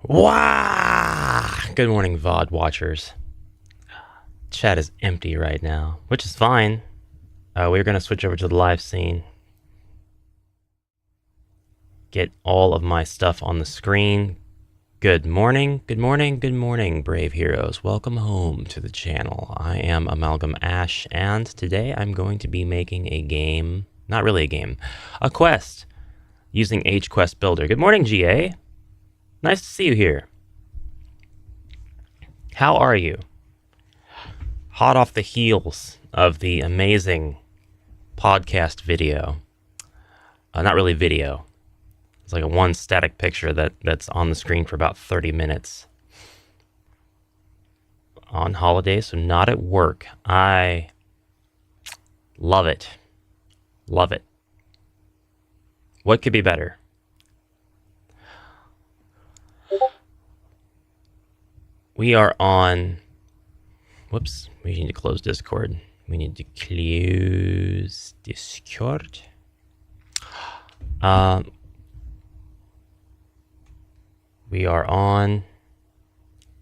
Wow! Good morning, VOD watchers. Chat is empty right now, which is fine. We're going to switch over to the live scene. Get all of my stuff on the screen. Good morning, good morning, good morning, brave heroes. Welcome home to the channel. I am Amalgam Ash, and today I'm going to be making a game, not really a game, a quest, using HQuest Builder. Good morning, GA. Nice to see you here. How are you? Hot off the heels of the amazing podcast video. Not really video. It's like a one static picture that's on the screen for about 30 minutes. On holiday, so not at work. I love it. Love it. What could be better? We are on... Whoops, we need to close Discord. We need to close Discord. We are on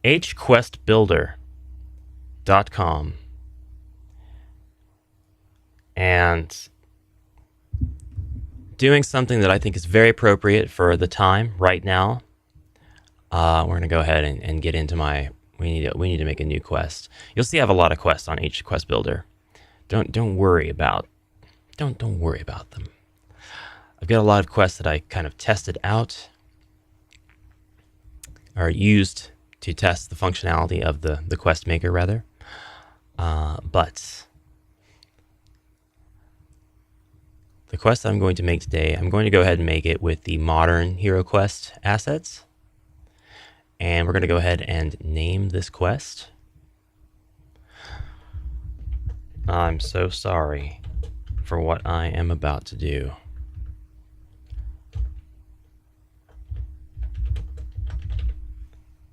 hquestbuilder.com. And doing something that I think is very appropriate for the time right now. We're going to go ahead and get into my... We need to make a new quest. You'll see I have a lot of quests on HQuest Builder. Don't worry about them. I've got a lot of quests that I kind of tested out, or used to test the functionality of the quest maker, rather. But the quest I'm going to make today, I'm going to go ahead and make it with the modern HeroQuest assets. And we're going to go ahead and name this quest. I'm so sorry for what I am about to do.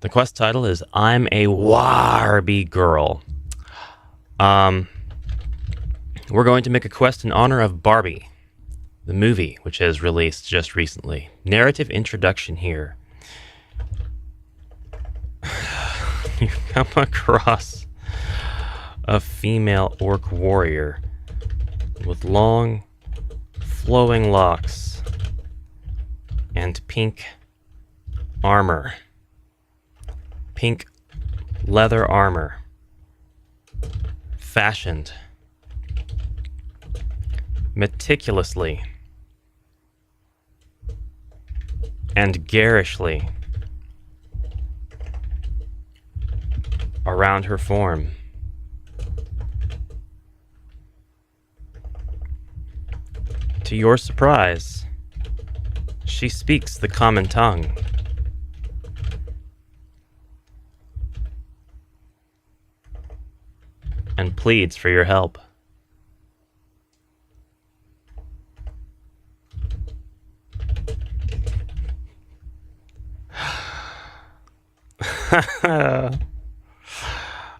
The quest title is I'm a Warby Girl. We're going to make a quest in honor of Barbie, the movie, which has released just recently. Narrative introduction here. You come across a female orc warrior with long, flowing locks and pink armor. Pink leather armor. Fashioned meticulously and garishly around her form. To your surprise, she speaks the common tongue. And pleads for your help.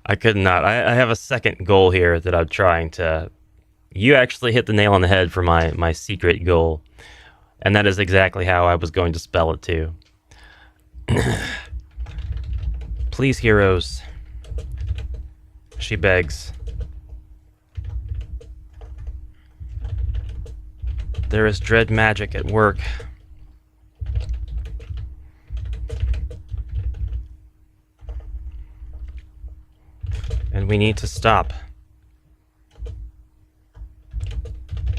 I could not. I have a second goal here that I'm trying to... You actually hit the nail on the head for my secret goal. And that is exactly how I was going to spell it too. Please, heroes. She begs. There is dread magic at work. And we need to stop.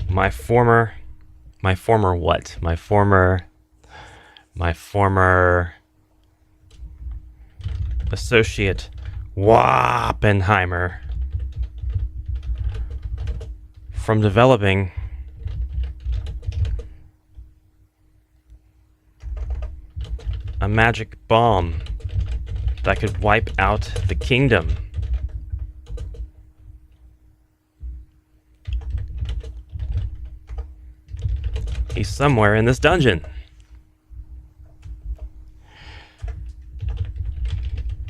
My former what? My former associate Wappenheimer from developing a magic bomb that could wipe out the kingdom. He's somewhere in this dungeon.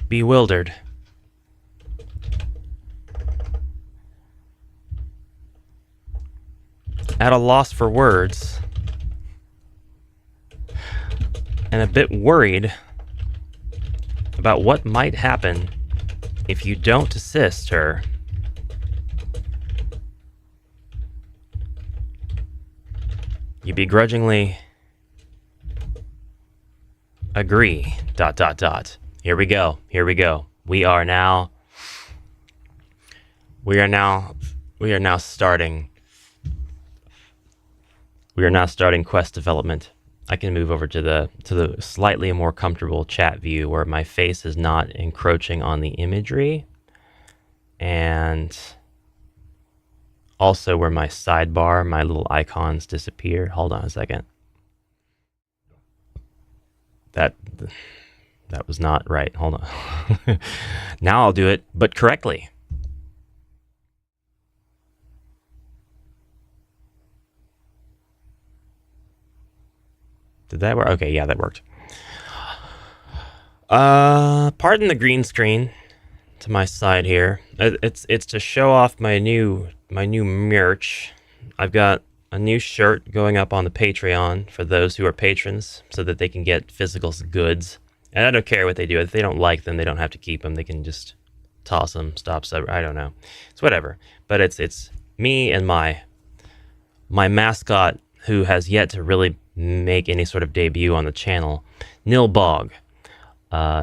Bewildered. At a loss for words. And a bit worried about what might happen if you don't assist her. You begrudgingly agree, ... Here we go. We are now starting quest development. I can move over to the slightly more comfortable chat view where my face is not encroaching on the imagery, and also where my sidebar, my little icons disappear. Hold on a second. That was not right. Hold on. Now I'll do it, but correctly. Did that work? Okay, yeah, that worked. Pardon the green screen to my side here. It's to show off my new merch. I've got a new shirt going up on the Patreon for those who are patrons so that they can get physical goods. And I don't care what they do. If they don't like them, they don't have to keep them. They can just toss them, I don't know. It's whatever. But it's me and my mascot, who has yet to really make any sort of debut on the channel, Nilbog.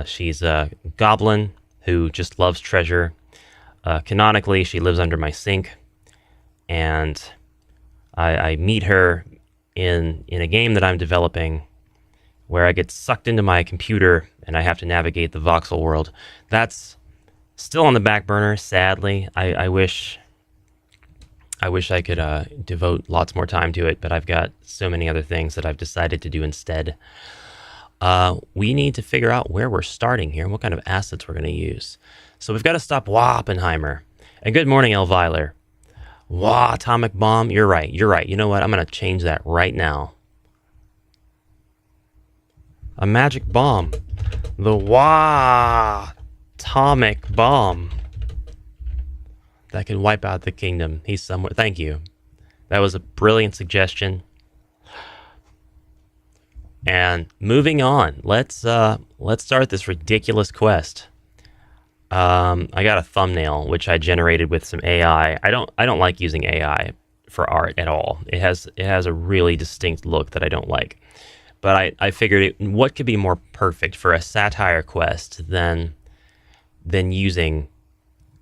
She's a goblin who just loves treasure. Canonically, she lives under my sink, and I meet her in a game that I'm developing where I get sucked into my computer and I have to navigate the voxel world. That's still on the back burner, sadly. I wish I could devote lots more time to it, but I've got so many other things that I've decided to do instead. We need to figure out where we're starting here and what kind of assets we're going to use. So we've got to stop Oppenheimer. And good morning, Elviler. Atomic bomb. You're right. You know what? I'm going to change that right now. A magic bomb. The atomic bomb that can wipe out the kingdom. He's somewhere. Thank you. That was a brilliant suggestion. And moving on, let's start this ridiculous quest. I got a thumbnail which I generated with some AI. I don't like using AI for art at all. It has a really distinct look that I don't like. But I figured what could be more perfect for a satire quest than using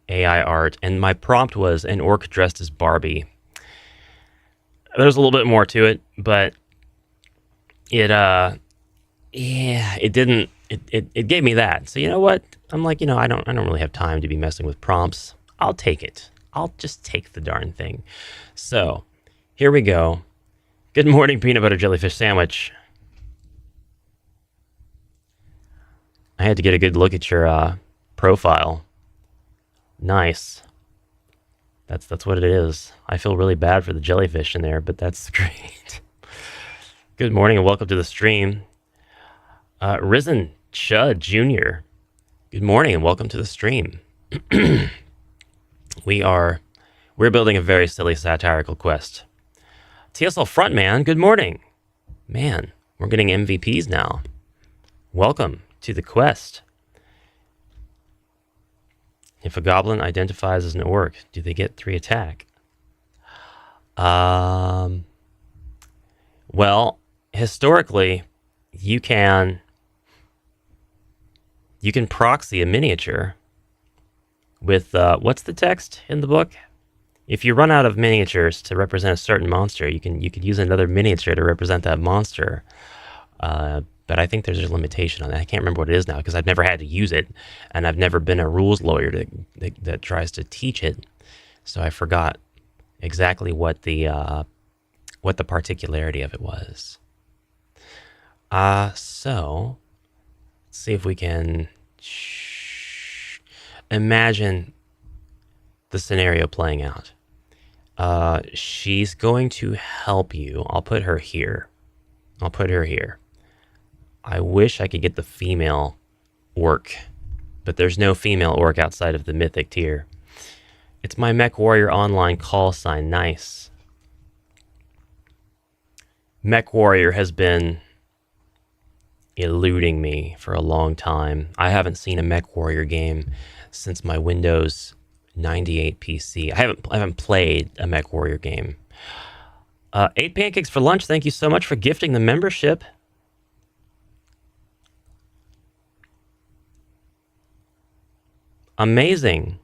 AI art, and my prompt was an orc dressed as Barbie. There's a little bit more to it, but it gave me that. So you know what? I'm like, I don't really have time to be messing with prompts. I'll take it. I'll just take the darn thing. So here we go. Good morning, peanut butter jellyfish sandwich. I had to get a good look at your profile. Nice. That's what it is. I feel really bad for the jellyfish in there, but that's great. Good morning and welcome to the stream. Risen Chud Jr. Good morning and welcome to the stream. We're building a very silly satirical quest. TSL Frontman, good morning. Man, we're getting MVPs now. Welcome to the quest. If a goblin identifies as an orc, do they get 3 attack? Well, historically, you can proxy a miniature with what's the text in the book? If you run out of miniatures to represent a certain monster, you could use another miniature to represent that monster. But I think there's a limitation on that. I can't remember what it is now because I've never had to use it, and I've never been a rules lawyer that tries to teach it. So I forgot exactly what the particularity of it was. So let's see if we can imagine the scenario playing out. She's going to help you. I'll put her here. I wish I could get the female orc, but there's no female orc outside of the mythic tier. It's my Mech Warrior Online call sign. Nice. Mech Warrior has been eluding me for a long time. I haven't seen a MechWarrior game since my Windows 98 PC. I haven't played a MechWarrior game. 8 Pancakes for Lunch, thank you so much for gifting the membership. Amazing.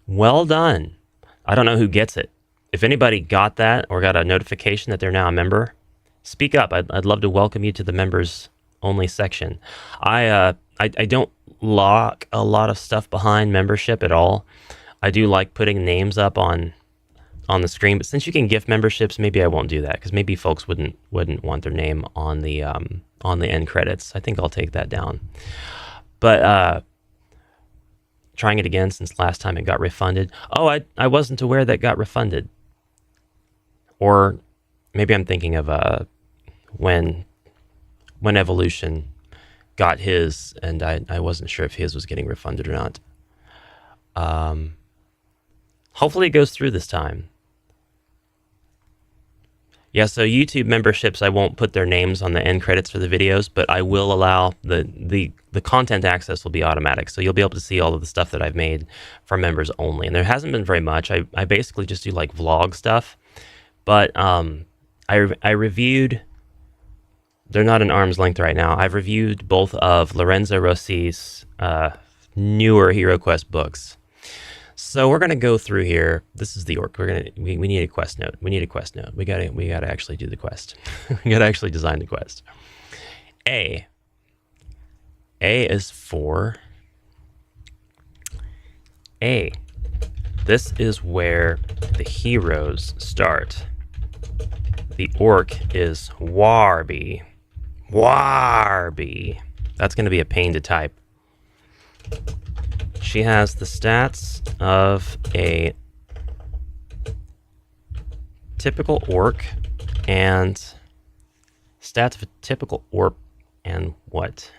Well done. I don't know who gets it. If anybody got that or got a notification that they're now a member, speak up. I'd love to welcome you to the members only section. I don't lock a lot of stuff behind membership at all. I do like putting names up on the screen, but since you can gift memberships, maybe I won't do that because maybe folks wouldn't want their name on the end credits. I think I'll take that down. But trying it again since last time it got refunded. Oh, I wasn't aware that got refunded. Or maybe I'm thinking of when Evolution got his, and I wasn't sure if his was getting refunded or not. Hopefully it goes through this time. Yeah, so YouTube memberships, I won't put their names on the end credits for the videos, but I will allow the content access will be automatic. So you'll be able to see all of the stuff that I've made for members only. And there hasn't been very much. I basically just do like vlog stuff. But I reviewed, they're not an arm's length right now. I've reviewed both of Lorenzo Rossi's newer HeroQuest books. So we're gonna go through here. This is the orc. We need a quest note. We need a quest note. We gotta actually do the quest. We gotta actually design the quest. A is for A. This is where the heroes start. The orc is Warby. Warby. That's gonna be a pain to type. She has the stats of a typical orc and stats of a typical orc and what?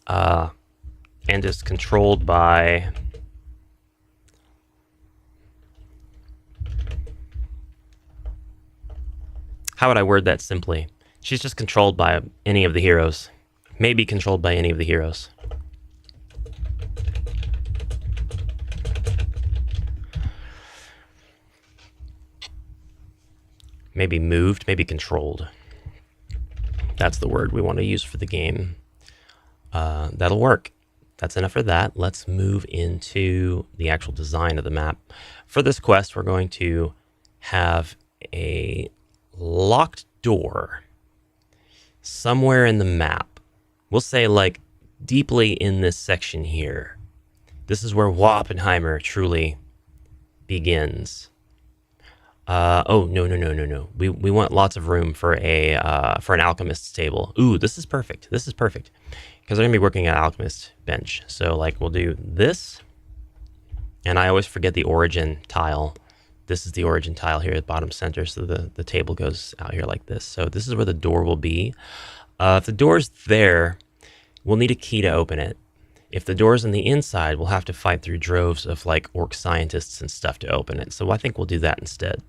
And is controlled by how would I word that simply? She's just controlled by any of the heroes. May be controlled by any of the heroes. Maybe moved, maybe controlled. That's the word we want to use for the game. That'll work. That's enough for that. Let's move into the actual design of the map. For this quest, we're going to have a locked door somewhere in the map. We'll say like deeply in this section here. This is where Wappenheimer truly begins. Oh, no. We want lots of room for an alchemist's table. Ooh, this is perfect. This is perfect. Because they're going to be working at alchemist bench. So like we'll do this. And I always forget the origin tile. This is the origin tile here at bottom center. So the table goes out here like this. So this is where the door will be. If the door's there, we'll need a key to open it. If the door's on the inside, we'll have to fight through droves of like orc scientists and stuff to open it. So I think we'll do that instead.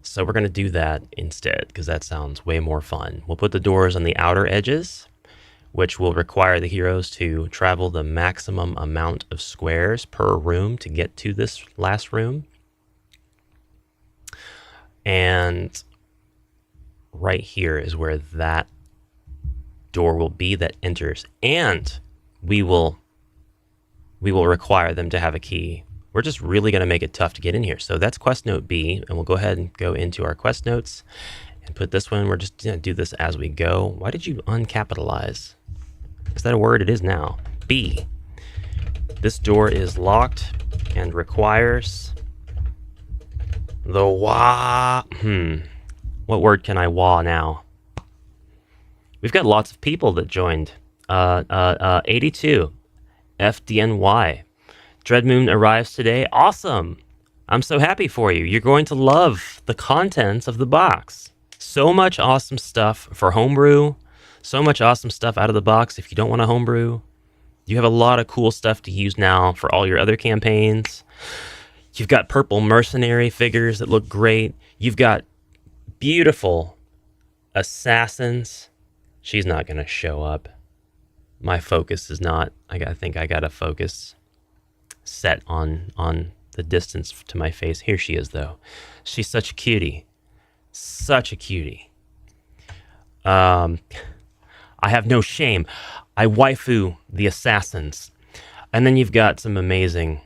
So we're going to do that instead because that sounds way more fun. We'll put the doors on the outer edges, which will require the heroes to travel the maximum amount of squares per room to get to this last room. And right here is where that door will be that enters. And we will require them to have a key. We're just really going to make it tough to get in here. So that's quest note B, and we'll go ahead and go into our quest notes and put this one. We're just going to do this as we go. Why did you uncapitalize? Is that a word? It is now. B. This door is locked and requires the wah. What word can I wah now? We've got lots of people that joined. 82. FDNY. Dreadmoon arrives today. Awesome. I'm so happy for you. You're going to love the contents of the box. So much awesome stuff for homebrew. So much awesome stuff out of the box if you don't want to homebrew. You have a lot of cool stuff to use now for all your other campaigns. You've got purple mercenary figures that look great. You've got beautiful assassins. She's not going to show up. My focus is not. I think I got a focus set on the distance to my face. Here she is, though. She's such a cutie. Such a cutie. I have no shame. I waifu the assassins. And then you've got some amazing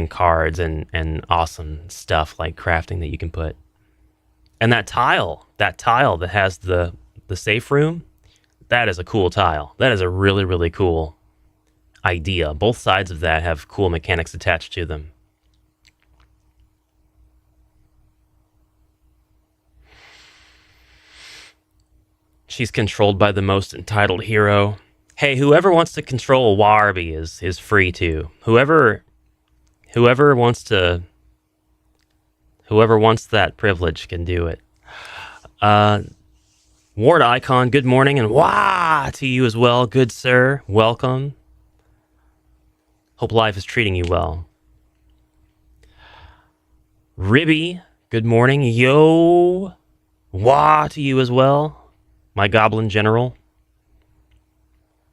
cards and awesome stuff like crafting that you can put. And that tile that has the safe room, that is a cool tile. That is a really, really cool idea. Both sides of that have cool mechanics attached to them. She's controlled by the most entitled hero. Hey, whoever wants to control Warby is free to. Whoever wants that privilege can do it. Ward Icon, good morning, and wah to you as well, good sir. Welcome. Hope life is treating you well. Ribby, good morning. Yo, wah to you as well. My goblin general.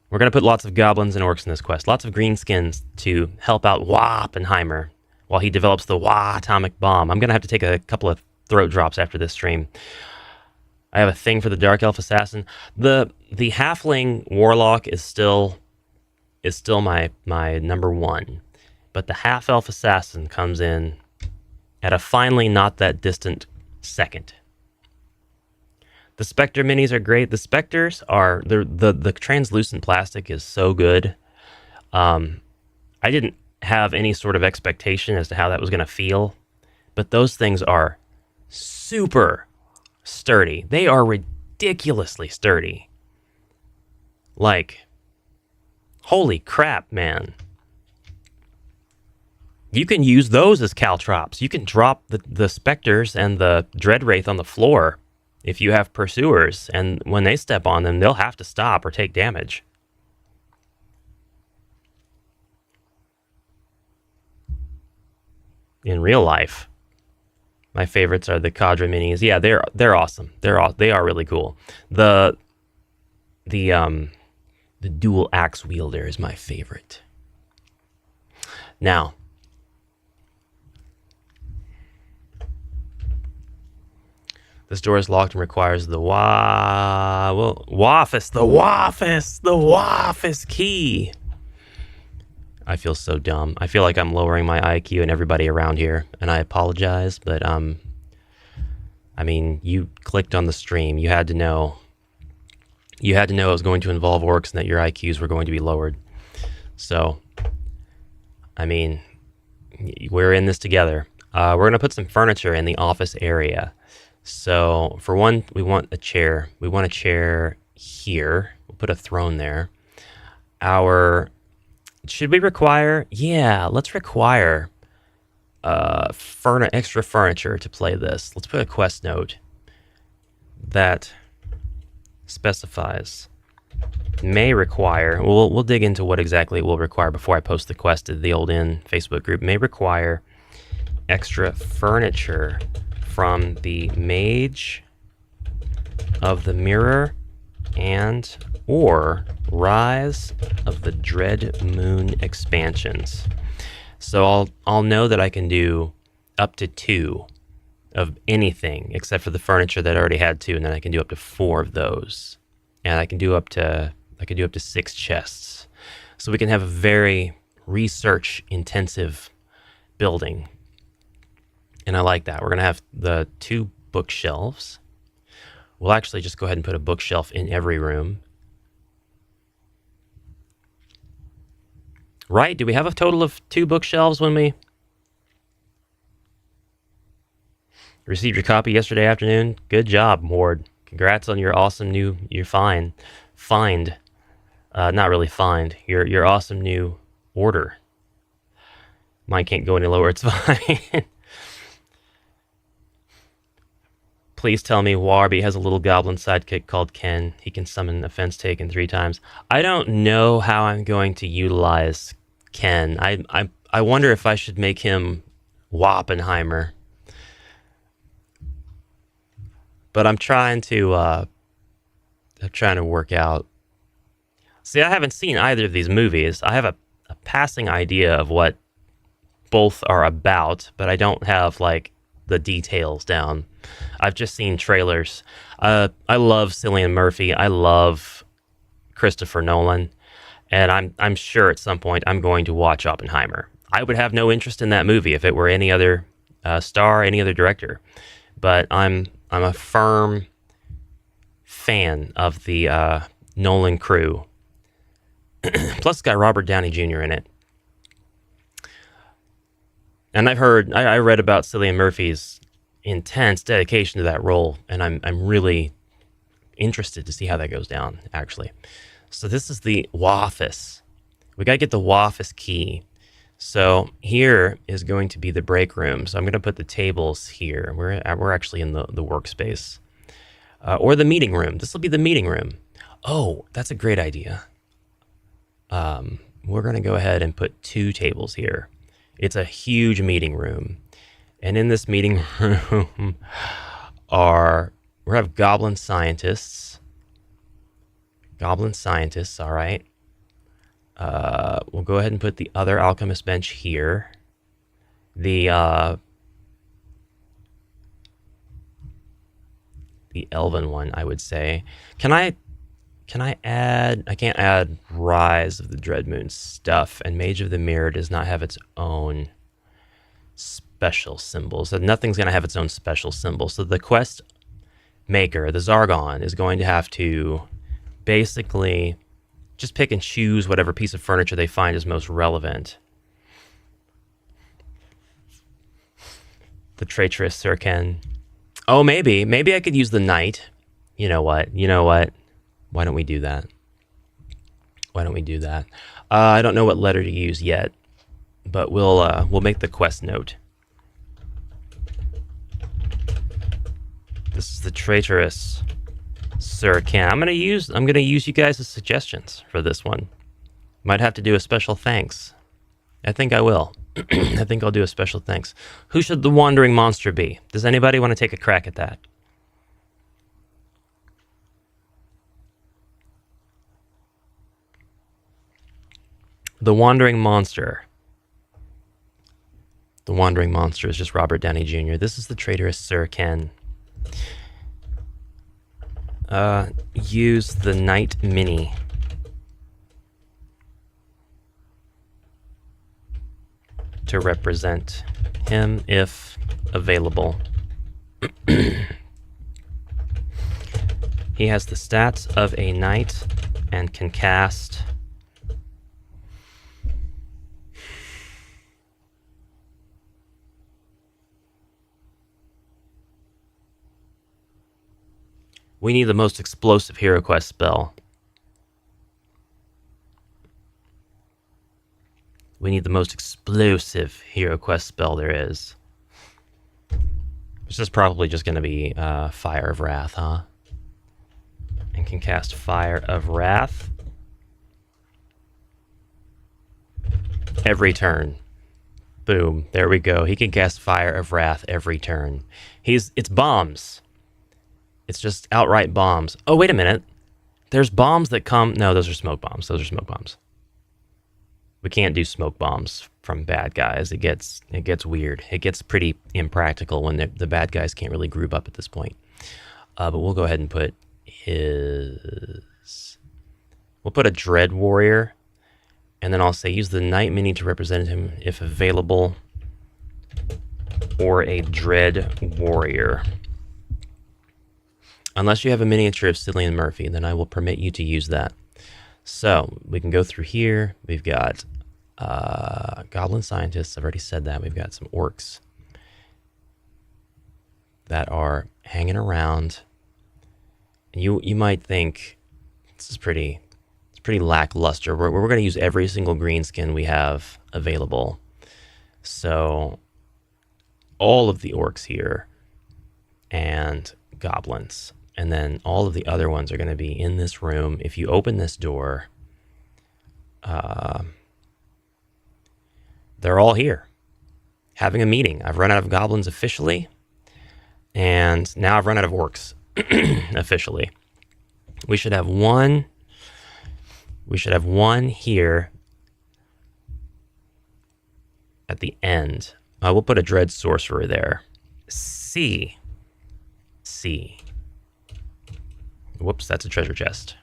We're going to put lots of goblins and orcs in this quest. Lots of greenskins to help out Oppenheimer while he develops the atomic bomb. I'm going to have to take a couple of throat drops after this stream. I have a thing for the Dark Elf Assassin. The Halfling Warlock is still my number one. But the Half Elf Assassin comes in at a finally not that distant second. The Spectre minis are great. The Spectres are the translucent plastic is so good. I didn't have any sort of expectation as to how that was going to feel, but those things are super sturdy. They are ridiculously sturdy. Like, holy crap, man. You can use those as caltrops. You can drop the Spectres and the Dreadwraith on the floor if you have pursuers, and when they step on them, they'll have to stop or take damage. In real life, my favorites are the Cadre minis. Yeah, they're awesome. They are really cool. The dual axe wielder is my favorite. Now, this door is locked and requires the Waffus key. I feel so dumb. I feel like I'm lowering my IQ and everybody around here, and I apologize, but I mean, you clicked on the stream. You had to know it was going to involve orcs and that your IQs were going to be lowered. So, I mean, we're in this together. We're going to put some furniture in the office area. So, for one, we want a chair. We want a chair here. We'll put a throne there. Should we require? Yeah, let's require extra furniture to play this. Let's put a quest note that specifies may require. We'll dig into what exactly it will require before I post the quest to the Old Inn Facebook group. May require extra furniture from the Mage of the Mirror and or Rise of the Dread Moon expansions. So I'll know that I can do up to 2 of anything except for the furniture that I already had 2, and then I can do up to 4 of those. And I can do up to 6 chests. So we can have a very research intensive building. And I like that. We're going to have the 2 bookshelves. We'll actually just go ahead and put a bookshelf in every room. Right? Do we have a total of 2 bookshelves when we received your copy yesterday afternoon? Good job, Ward. Congrats on your awesome your find. Not really find. Your awesome new order. Mine can't go any lower. It's fine. Please tell me Warby has a little goblin sidekick called Ken. He can summon offense taken 3 times. I don't know how I'm going to utilize Ken. I wonder if I should make him Wappenheimer. But I'm trying to work out. See, I haven't seen either of these movies. I have a passing idea of what both are about, but I don't have like the details down. I've just seen trailers. I love Cillian Murphy. I love Christopher Nolan, and I'm sure at some point I'm going to watch Oppenheimer. I would have no interest in that movie if it were any other star, any other director. But I'm a firm fan of the Nolan crew. Plus, it's got Robert Downey Jr. in it. And I read about Cillian Murphy's intense dedication to that role, and I'm really interested to see how that goes down, actually. So this is the office. We got to get the office key. So here is going to be the break room. So I'm going to put the tables here. We're actually in the workspace. Or the meeting room. This will be the meeting room. Oh, that's a great idea. We're going to go ahead and put 2 tables here. It's a huge meeting room. And in this meeting room we have goblin scientists. Goblin scientists, all right. We'll go ahead and put the other alchemist bench here. The elven one, I would say. Can I add... I can't add Rise of the Dreadmoon stuff, and Mage of the Mirror does not have its own special symbol. So nothing's going to have its own special symbol. So the quest maker, the Zargon, is going to have to basically just pick and choose whatever piece of furniture they find is most relevant. The traitorous Sirken. Oh, maybe I could use the knight. You know what? Why don't we do that? I don't know what letter to use yet, but we'll make the quest note. This is the traitorous Sirken. I'm gonna use you guys as suggestions for this one. Might have to do a special thanks. I think I will. I think I'll do a special thanks. Who should the wandering monster be? Does anybody want to take a crack at that? The Wandering Monster. The Wandering Monster is just Robert Downey Jr. This is the traitorous Sirken. Use the Knight Mini. To represent him if available. He has the stats of a knight and can cast We need the most explosive Hero Quest spell. We need the most explosive Hero Quest spell there is. This is probably just going to be Fire of Wrath, huh? And can cast Fire of Wrath every turn. Boom. There we go. He can cast Fire of Wrath every turn. It's bombs. It's just outright bombs. Oh, wait a minute. There's bombs that come... No, those are smoke bombs. Those are smoke bombs. We can't do smoke bombs from bad guys. It gets weird. It gets pretty impractical when the bad guys can't really group up at this point. But we'll go ahead and put his... We'll put a Dread Warrior. And then I'll say use the Knight Mini to represent him if available. Or a Dread Warrior. Unless you have a miniature of Cillian Murphy, then I will permit you to use that. So, we can go through here. We've got Goblin Scientists. I've already said that. We've got some Orcs that are hanging around. And you might think, it's pretty lackluster. We're going to use every single green skin we have available. So, all of the Orcs here and Goblins. And then all of the other ones are going to be in this room. If you open this door, they're all here having a meeting. I've run out of goblins officially, and now I've run out of orcs. officially. We should have one. We should have one here at the end. We'll put a Dread Sorcerer there. C. Whoops, that's a treasure chest.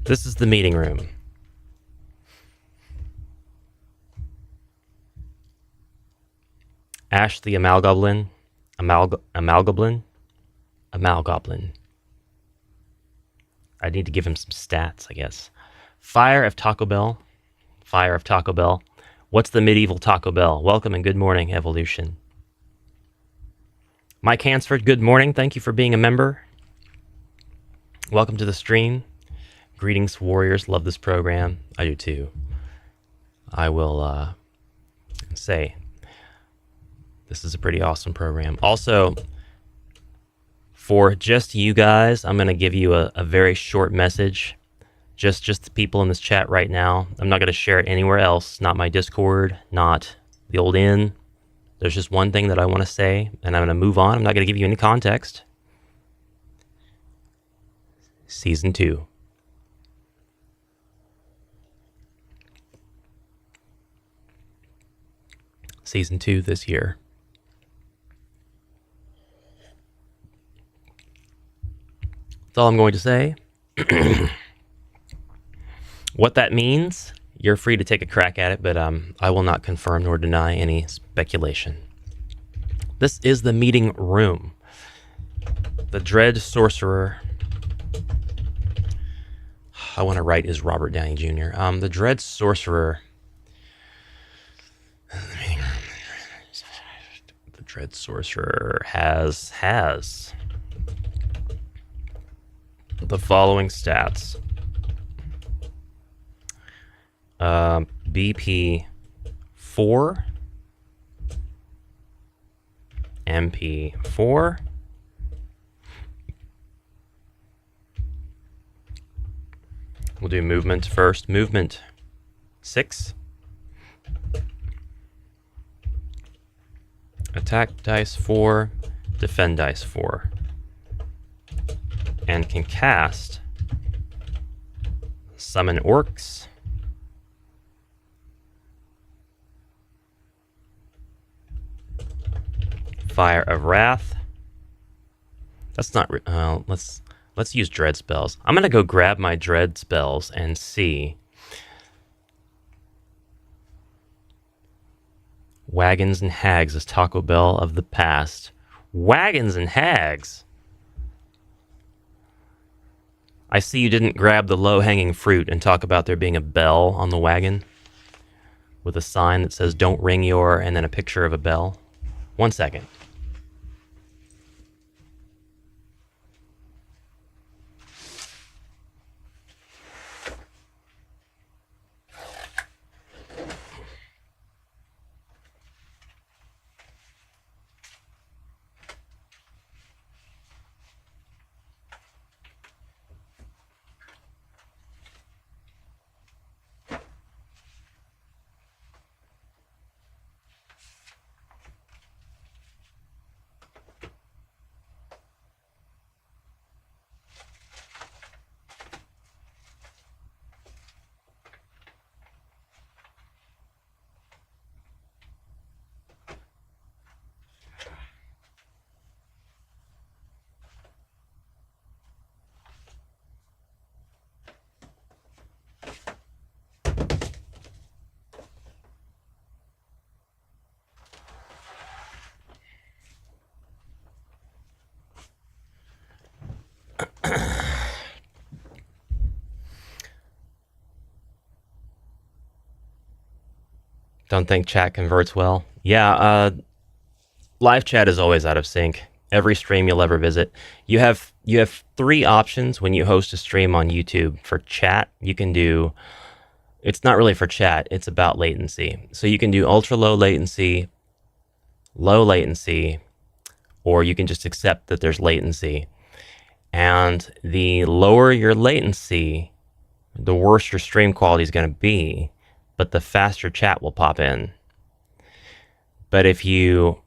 This is the meeting room. Ash the Amalgoblin. Amalgoblin. I need to give him some stats, I guess. Fire of Taco Bell. What's the medieval Taco Bell? Welcome and good morning, Evolution. Mike Hansford, good morning. Thank you for being a member. Welcome to the stream. Greetings, warriors. Love this program. I do too. I will say this is a pretty awesome program. Also, for just you guys, I'm going to give you a very short message. Just the people in this chat right now. I'm not going to share it anywhere else. Not my Discord, not the old inn. There's just one thing that I want to say, and I'm going to move on. I'm not going to give you any context. Season 2. Season 2 this year. That's all I'm going to say. What that means, you're free to take a crack at it, but I will not confirm nor deny any speculation. This is the meeting room. The Dread Sorcerer. I want to write is Robert Downey Jr. The Dread Sorcerer. The Dread Sorcerer has the following stats. BP 4, MP 4, we'll do movement first. Movement 6, attack dice 4, defend dice 4, and can cast summon orcs, Fire of Wrath. That's not. Let's use dread spells. I'm gonna go grab my dread spells and see. Wagons and Hags is Taco Bell of the past. Wagons and Hags. I see you didn't grab the low-hanging fruit and talk about there being a bell on the wagon with a sign that says "Don't ring your," and then a picture of a bell. 1 second. Don't think chat converts well. Yeah, live chat is always out of sync. Every stream you'll ever visit. You have 3 options when you host a stream on YouTube. For chat, you can do, it's not really for chat, it's about latency. So you can do ultra low latency, or you can just accept that there's latency. And the lower your latency, the worse your stream quality is going to be, but the faster chat will pop in. But if you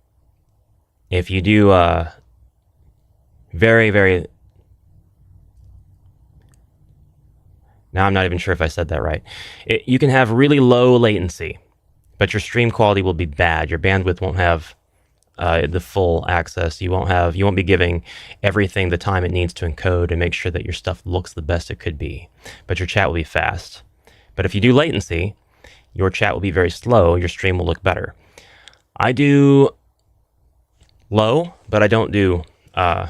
do very, now I'm not even sure if I said that right. You can have really low latency, but your stream quality will be bad. Your bandwidth won't have the full access. You won't be giving everything the time it needs to encode and make sure that your stuff looks the best it could be. But your chat will be fast. But if you do latency, your chat will be very slow. Your stream will look better. I do low, but I don't do. I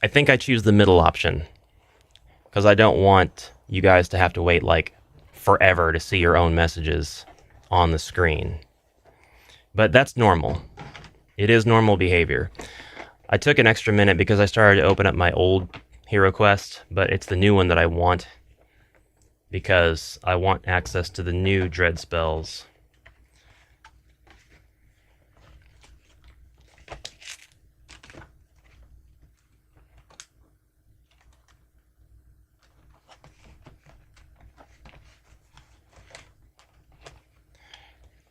think I choose the middle option because I don't want you guys to have to wait like forever to see your own messages on the screen. But that's normal. It is normal behavior. I took an extra minute because I started to open up my old Hero Quest, but it's the new one that I want because I want access to the new Dread spells.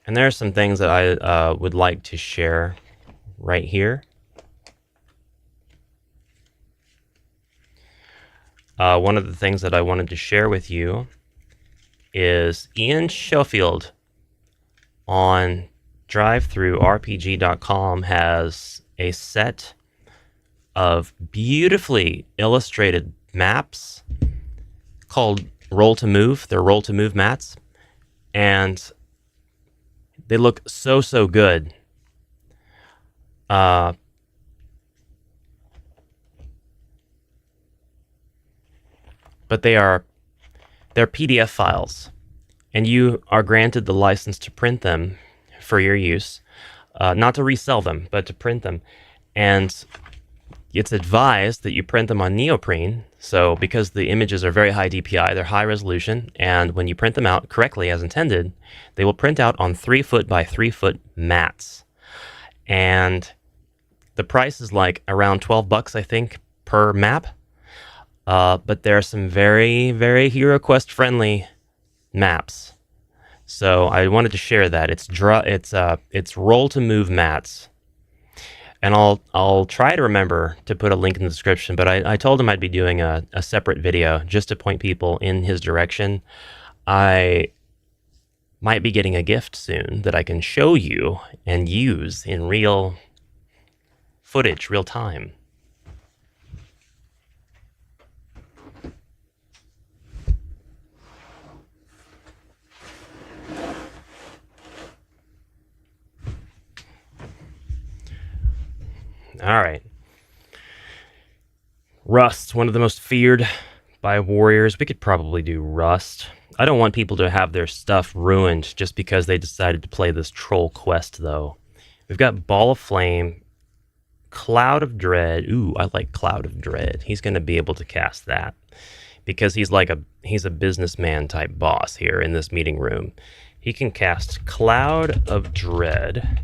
And there are some things that I would like to share right here. One of the things that I wanted to share with you is Ian Schofield on DriveThruRPG.com has a set of beautifully illustrated maps called Roll to Move. They're Roll to Move mats. And they look so good. But they're PDF files, and you are granted the license to print them for your use, not to resell them, but to print them. And it's advised that you print them on neoprene. So because the images are very high DPI, they're high resolution, and when you print them out correctly as intended, they will print out on 3-foot by 3-foot mats. And the price is like around $12, I think, per map. But there are some very HeroQuest friendly maps. So I wanted to share that. It's Roll to Move mats. And I'll try to remember to put a link in the description, but I told him I'd be doing a separate video just to point people in his direction. I might be getting a gift soon that I can show you and use in real footage, real time. All right. Rust, one of the most feared by warriors. We could probably do Rust. I don't want people to have their stuff ruined just because they decided to play this troll quest, though. We've got Ball of Flame, Cloud of Dread. Ooh, I like Cloud of Dread. He's going to be able to cast that because he's a businessman type boss here in this meeting room. He can cast Cloud of Dread.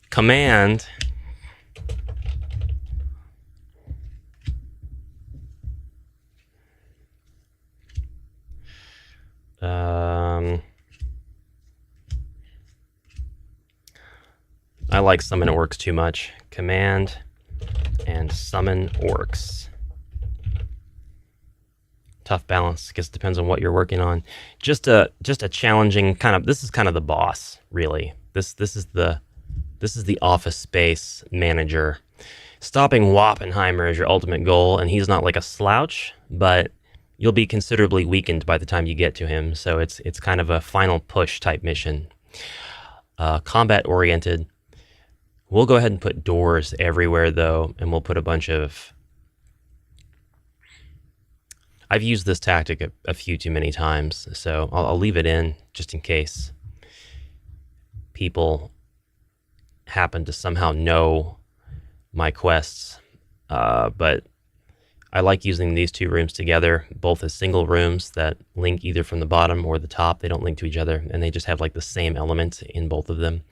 Command I like summon orcs too much. Command and summon orcs. Tough balance. Guess it depends on what you're working on. Just a challenging kind of. This is kind of the boss, really. This is the Office Space manager. Stopping Wappenheimer is your ultimate goal, and he's not like a slouch, but you'll be considerably weakened by the time you get to him. So it's kind of a final push type mission. Combat oriented. We'll go ahead and put doors everywhere though, and we'll put a bunch of. I've used this tactic a few too many times, so I'll leave it in just in case people happen to somehow know my quests. But I like using these two rooms together, both as single rooms that link either from the bottom or the top. They don't link to each other, and they just have like the same element in both of them.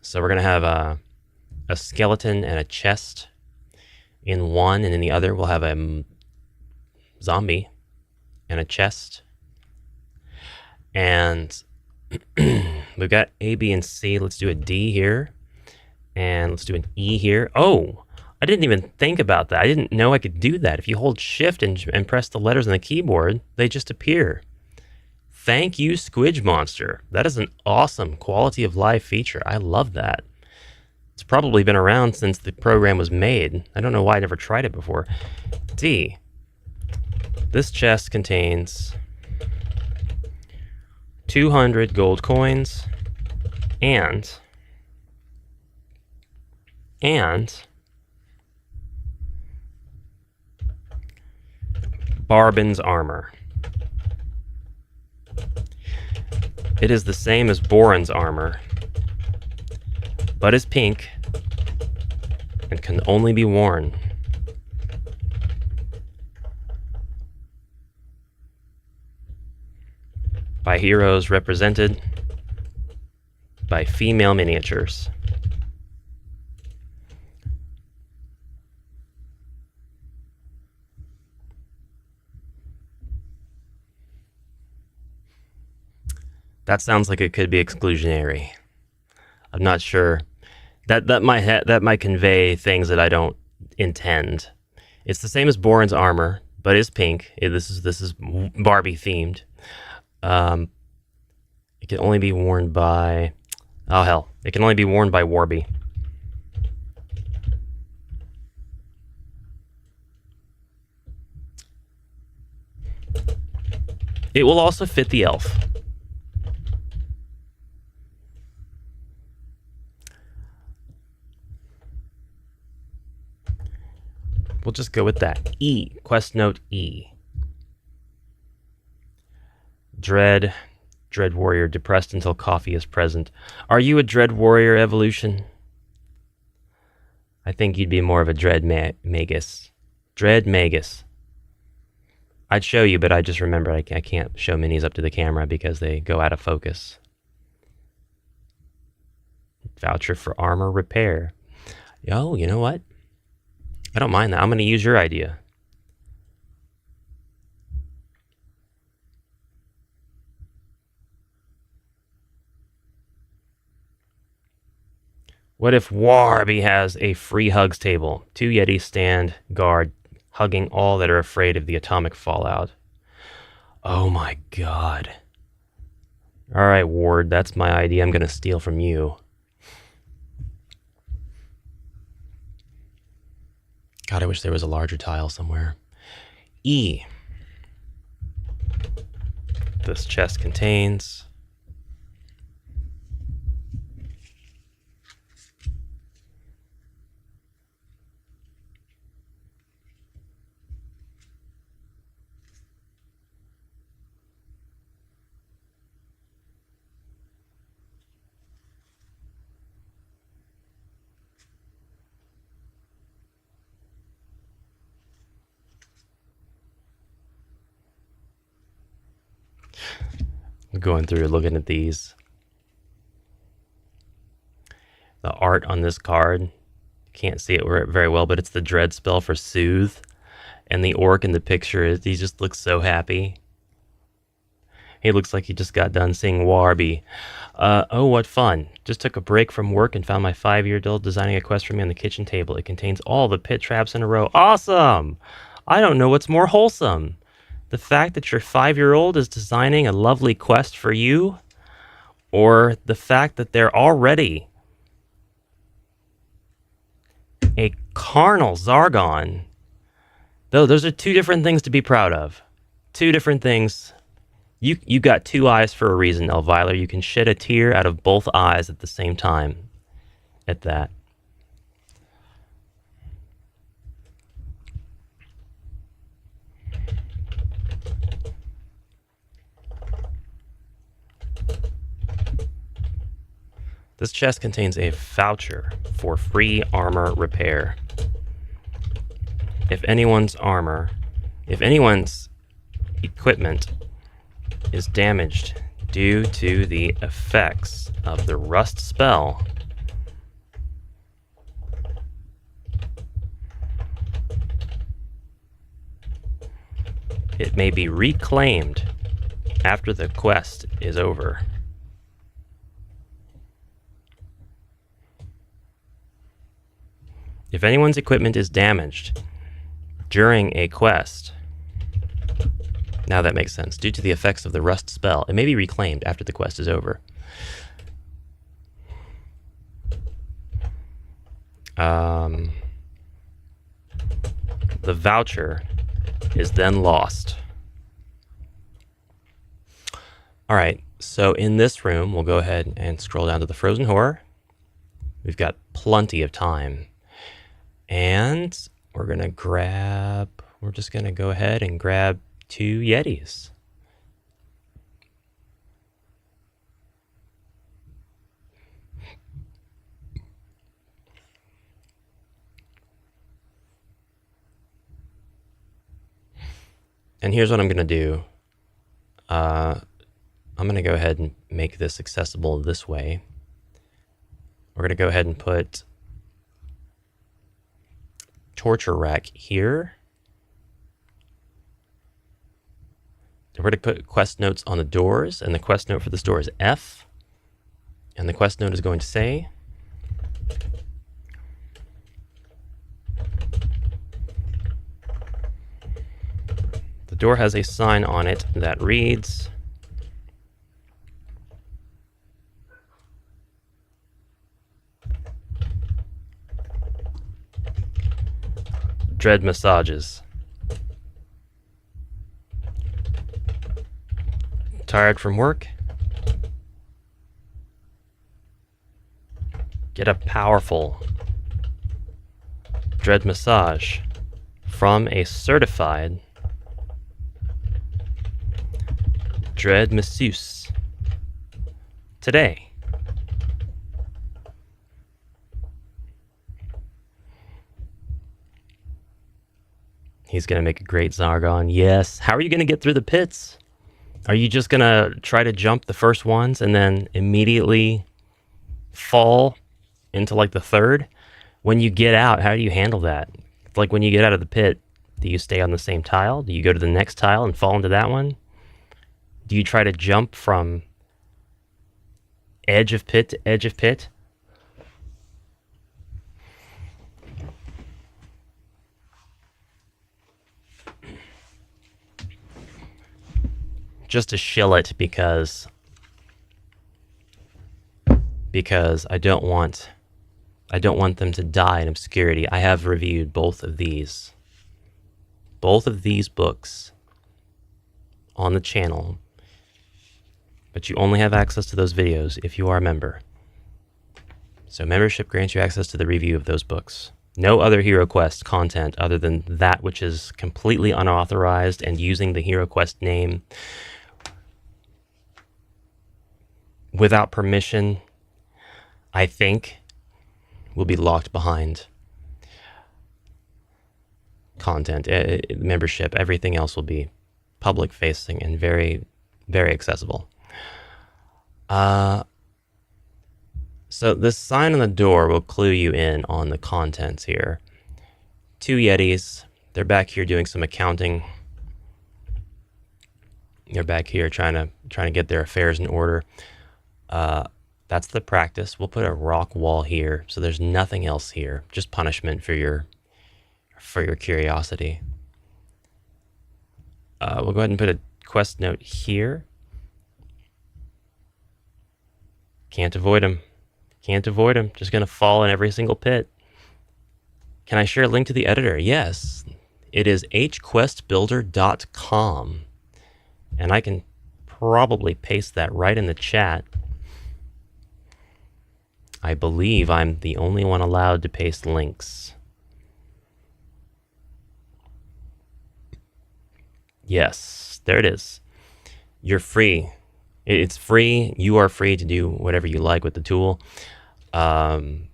So we're going to have a skeleton and a chest In one, and in the other, we'll have a zombie and a chest. And we've got A, B, and C. Let's do a D here. And let's do an E here. Oh, I didn't even think about that. I didn't know I could do that. If you hold shift and press the letters on the keyboard, they just appear. Thank you, Squidge Monster. That is an awesome quality of life feature. I love that. It's probably been around since the program was made. I don't know why I never tried it before. D. This chest contains 200 gold coins and Barbin's armor. It is the same as Borin's armor, but is pink and can only be worn by heroes represented by female miniatures. That sounds like it could be exclusionary. I'm not sure. That might convey things that I don't intend. It's the same as Borin's armor, but it's pink. This is Barbie themed. It can only be worn by... Oh, hell. It can only be worn by Warby. It will also fit the elf. We'll just go with that. E. Quest note E. Dread warrior, depressed until coffee is present. Are you a dread warrior evolution? I think you'd be more of a dread magus. Dread magus. I'd show you, but I just remembered I can't show minis up to the camera because they go out of focus. Voucher for armor repair. Oh, you know what? I don't mind that. I'm going to use your idea. What if Warby has a free hugs table? 2 Yetis stand guard, hugging all that are afraid of the atomic fallout. Oh my god. Alright, Ward, that's my idea. I'm going to steal from you. God, I wish there was a larger tile somewhere. E. This chest contains... going through looking at these. The art on this card, can't see it very well, but it's the dread spell for soothe. And the orc in the picture, he just looks so happy. He looks like he just got done seeing Warby. Oh, what fun. Just took a break from work and found my 5-year-old designing a quest for me on the kitchen table. It contains all the pit traps in a row. Awesome! I don't know what's more wholesome. The fact that your 5-year-old is designing a lovely quest for you, or the fact that they're already a carnal Zargon. Though those are 2 different things to be proud of. 2 different things. You got 2 eyes for a reason, Elvyler. You can shed a tear out of both eyes at the same time. At that. This chest contains a voucher for free armor repair. If anyone's equipment is damaged due to the effects of the rust spell, it may be reclaimed after the quest is over. If anyone's equipment is damaged during a quest, now that makes sense, due to the effects of the rust spell, it may be reclaimed after the quest is over. The voucher is then lost. All right, so in this room, we'll go ahead and scroll down to the Frozen Horror. We've got plenty of time. And we're just gonna go ahead and grab 2 Yetis. And here's what I'm gonna do. I'm gonna go ahead and make this accessible this way. We're gonna go ahead and put torture rack here. We're going to put quest notes on the doors, and the quest note for this door is F. And the quest note is going to say, the door has a sign on it that reads, Dread massages. Tired from work? Get a powerful dread massage from a certified dread masseuse today. He's going to make a great Zargon. Yes. How are you going to get through the pits? Are you just going to try to jump the first ones and then immediately fall into like the third? When you get out, how do you handle that? Like when you get out of the pit, do you stay on the same tile? Do you go to the next tile and fall into that one? Do you try to jump from edge of pit to edge of pit? Just to shill it because I don't want them to die in obscurity. I have reviewed both of these books on the channel, but you only have access to those videos if you are a member. So membership grants you access to the review of those books. No other HeroQuest content other than that which is completely unauthorized and using the HeroQuest name without permission, I think, will be locked behind content, membership. Everything else will be public facing and very, very accessible. So this sign on the door will clue you in on the contents here. 2 Yetis. They're back here doing some accounting. They're back here trying to get their affairs in order. That's the practice. We'll put a rock wall here, so there's nothing else here. Just punishment for your curiosity. We'll go ahead and put a quest note here. Can't avoid him. Can't avoid him. Just gonna fall in every single pit. Can I share a link to the editor? Yes. It is hquestbuilder.com. And I can probably paste that right in the chat. I believe I'm the only one allowed to paste links. Yes, there it is. You're free. It's free. You are free to do whatever you like with the tool. The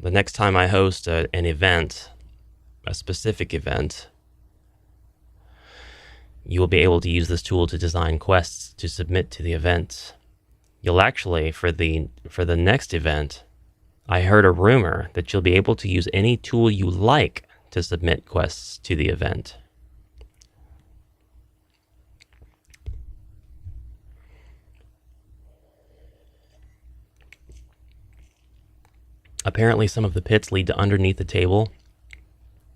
next time I host an event, a specific event, you will be able to use this tool to design quests to submit to the event. You'll actually, for the next event, I heard a rumor that you'll be able to use any tool you like to submit quests to the event. Apparently some of the pits lead to underneath the table,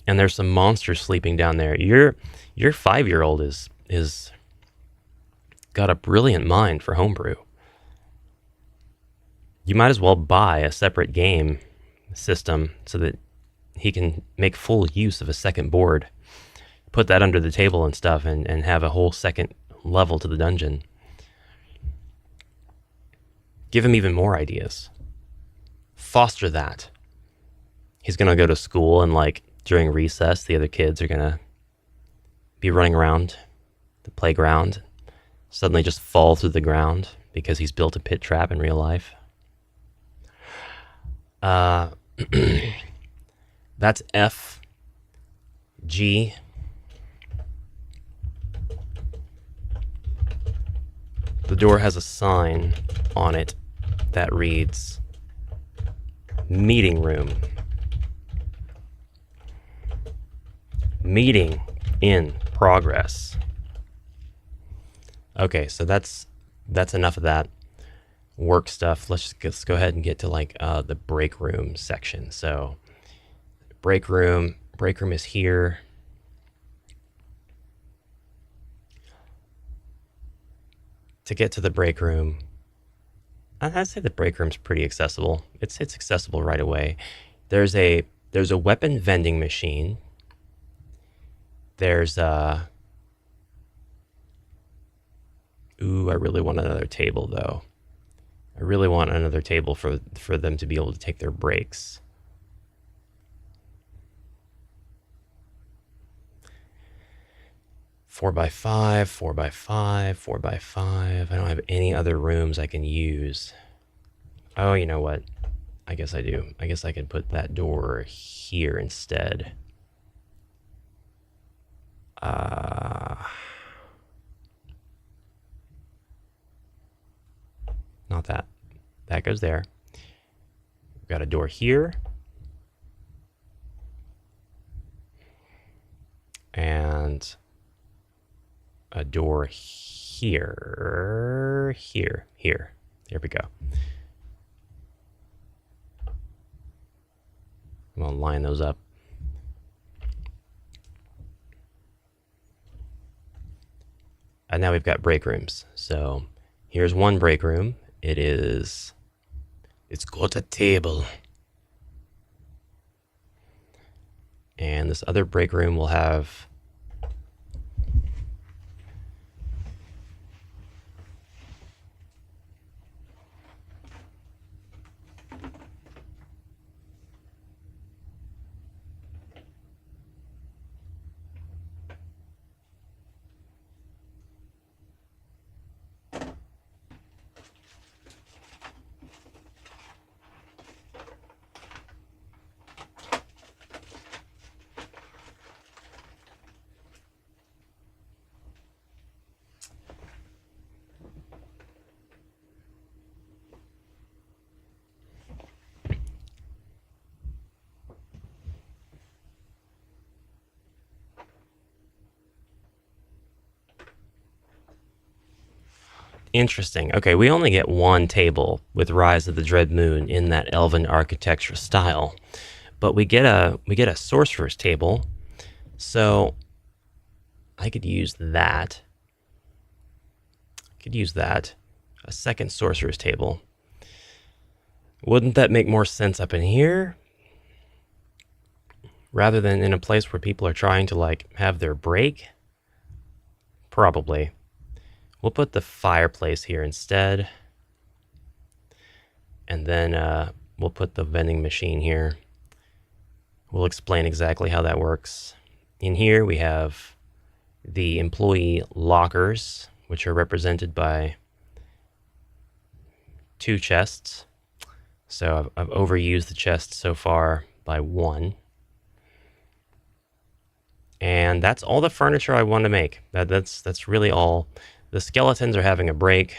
and there's some monsters sleeping down there. Your 5-year-old is got a brilliant mind for homebrew. You might as well buy a separate game system so that he can make full use of a second board, put that under the table and stuff, and have a whole second level to the dungeon. Give him even more ideas. Foster that. He's going to go to school, and like during recess, the other kids are going to be running around the playground, suddenly just fall through the ground because he's built a pit trap in real life. That's F. G. The door has a sign on it that reads meeting room. Meeting in progress. Okay, so that's enough of that work stuff. Let's go ahead and get to like the break room section. So break room is here. To get to the break room, I'd say the break room's pretty accessible. It's accessible right away. There's a weapon vending machine. There's I really want another table though. I really want another table for them to be able to take their breaks. Four by five. I don't have any other rooms I can use. Oh, you know what? I guess I do. I guess I can put that door here instead. Not that. That goes there. We've got a door here. And a door here. There we go. I'm gonna line those up. And now we've got break rooms. So here's one break room. It's got a table. And this other break room will have interesting. Okay, we only get one table with Rise of the Dread Moon in that elven architecture style, but we get a sorcerer's table. So I could use that. A second sorcerer's table. Wouldn't that make more sense up in here rather than in a place where people are trying to like have their break? Probably. We'll put the fireplace here instead. And then we'll put the vending machine here. We'll explain exactly how that works. In here we have the employee lockers, which are represented by 2 chests. So I've overused the chest so far by 1. And that's all the furniture I want to make. That's really all. The skeletons are having a break.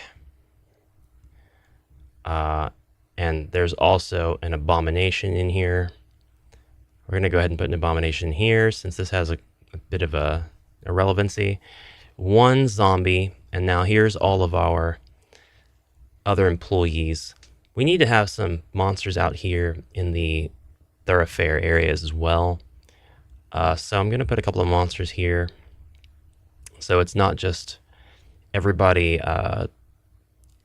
And there's also an abomination in here. We're going to go ahead and put an abomination here since this has a bit of a relevancy. 1 zombie, and now here's all of our other employees We need to have some monsters out here in the thoroughfare areas as well. So I'm going to put a couple of monsters here. So it's not just everybody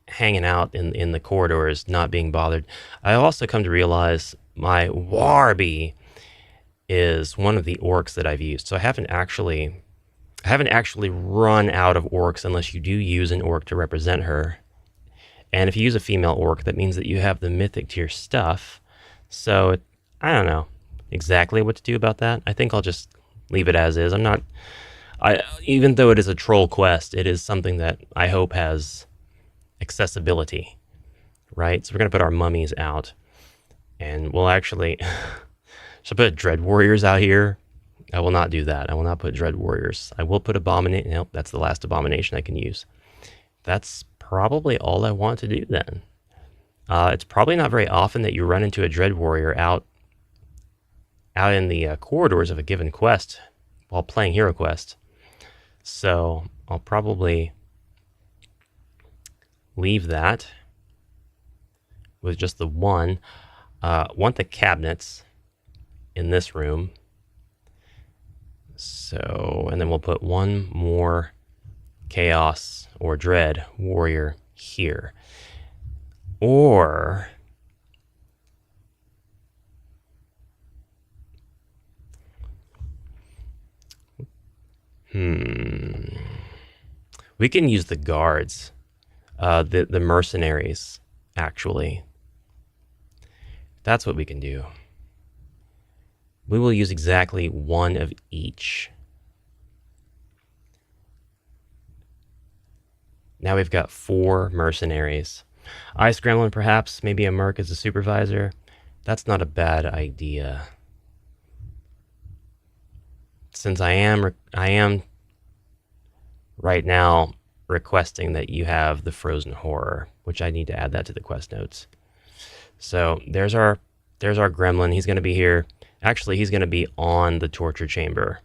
hanging out in the corridors, not being bothered. I also come to realize my Warby is one of the orcs that I've used. So I haven't actually run out of orcs unless you do use an orc to represent her. And if you use a female orc, that means that you have the mythic tier stuff. So I don't know exactly what to do about that. I think I'll just leave it as is. Even though it is a troll quest, it is something that I hope has accessibility, right? So we're going to put our mummies out, and we'll actually should I put Dread Warriors out here? I will not do that. I will not put Dread Warriors. I will put Abomination. Nope, that's the last Abomination I can use. That's probably all I want to do then. It's probably not very often that you run into a Dread Warrior out in the corridors of a given quest while playing Hero Quest. So I'll probably leave that with just the one. Want the cabinets in this room. So, and then we'll put one more Chaos or Dread Warrior here. Or we can use the guards, the mercenaries, actually. That's what we can do. We will use exactly one of each. Now we've got 4 mercenaries. Ice Gremlin, perhaps, maybe a merc as a supervisor. That's not a bad idea. Since I am right now requesting that you have the Frozen Horror, which I need to add that to the quest notes. So there's our gremlin. He's going to be here. Actually, he's going to be on the torture chamber.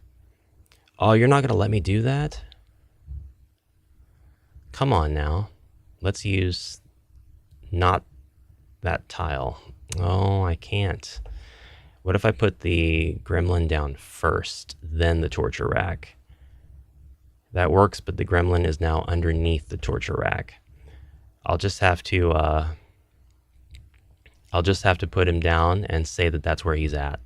Oh, you're not going to let me do that? Come on now. Let's use not that tile. Oh, I can't. What if I put the gremlin down first, then the torture rack? That works, but the gremlin is now underneath the torture rack. I'll just have to put him down and say that that's where he's at.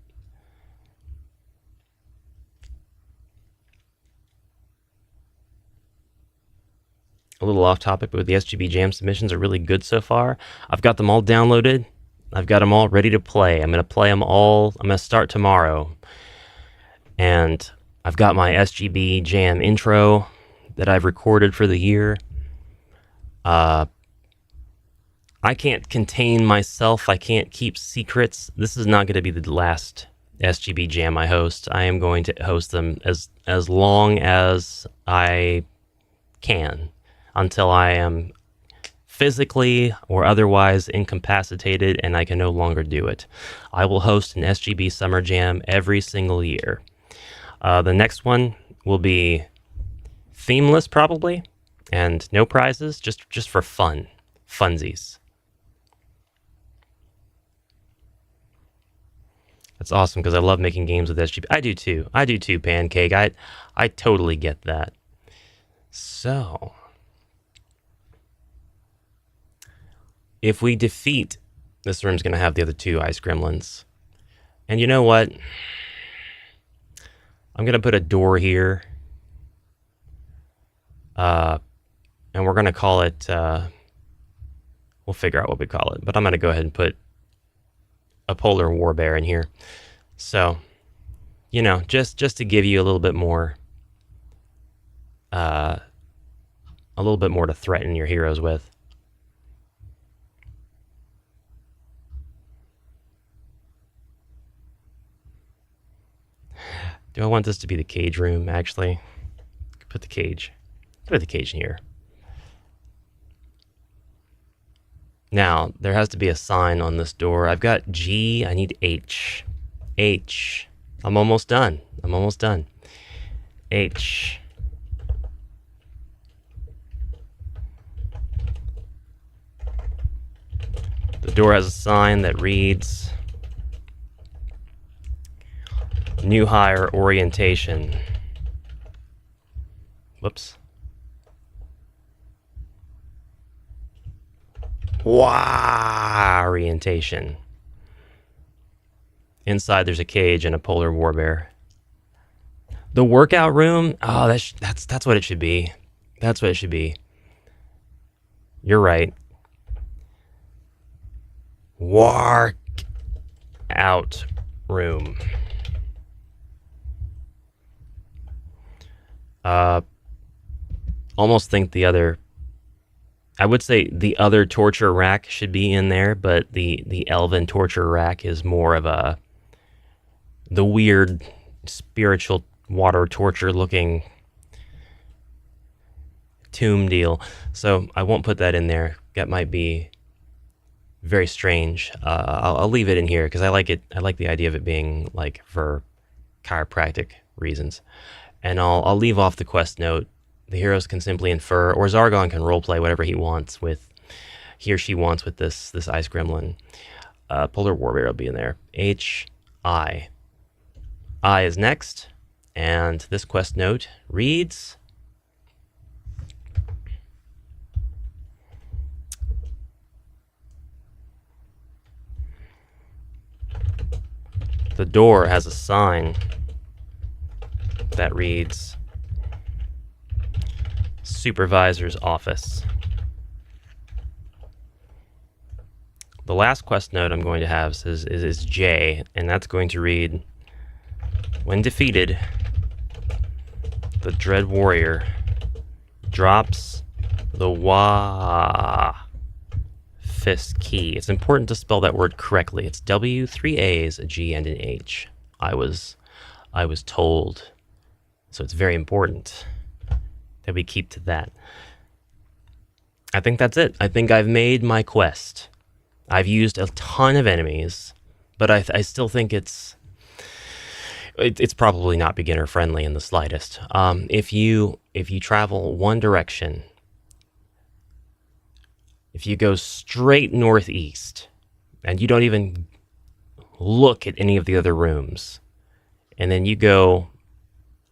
A little off topic, but the SGB Jam submissions are really good so far. I've got them all downloaded. I've got them all ready to play. I'm going to play them all. I'm going to start tomorrow. And I've got my SGB Jam intro that I've recorded for the year. I can't contain myself. I can't keep secrets. This is not going to be the last SGB Jam I host. I am going to host them as long as I can, until I am physically or otherwise incapacitated and I can no longer do it. I will host an SGB Summer Jam every single year. The next one will be themeless probably, and no prizes, just for fun. Funsies. That's awesome, because I love making games with SGB. I do too, Pancake. I totally get that. So, if we defeat, this room's going to have the other 2 ice gremlins. And you know what? I'm going to put a door here. And we're going to call it, we'll figure out what we call it. But I'm going to go ahead and put a polar warbear in here. So, you know, just to give you a little bit more, to threaten your heroes with. Do I want this to be the cage room, actually? Put the cage in here. Now, there has to be a sign on this door. I've got G, I need H. H. I'm almost done. H. The door has a sign that reads New Hire Orientation. Whoops. Orientation. Inside there's a cage and a polar war bear. The workout room? Oh, that's what it should be. That's what it should be. You're right. Work out room. Almost think I would say the other torture rack should be in there, but the elven torture rack is more of the weird spiritual water torture looking tomb deal. So I won't put that in there. That might be very strange. I'll leave it in here because I like it. I like the idea of it being like for chiropractic reasons. And I'll leave off the quest note. The heroes can simply infer, or Zargon can roleplay whatever he wants with, he or she wants with this ice gremlin. Polar Warbear will be in there. H-I. I is next, and this quest note reads, the door has a sign that reads Supervisor's Office. The last quest note I'm going to have is J, and that's going to read, when defeated, the Dread Warrior drops the Fist key. It's important to spell that word correctly. It's W, 3 A's, a G, and an H. I was told. So it's very important that we keep to that. I think that's it. I think I've made my quest. I've used a ton of enemies, but I still think it's probably not beginner friendly in the slightest. If you travel one direction, if you go straight northeast and you don't even look at any of the other rooms, and then you go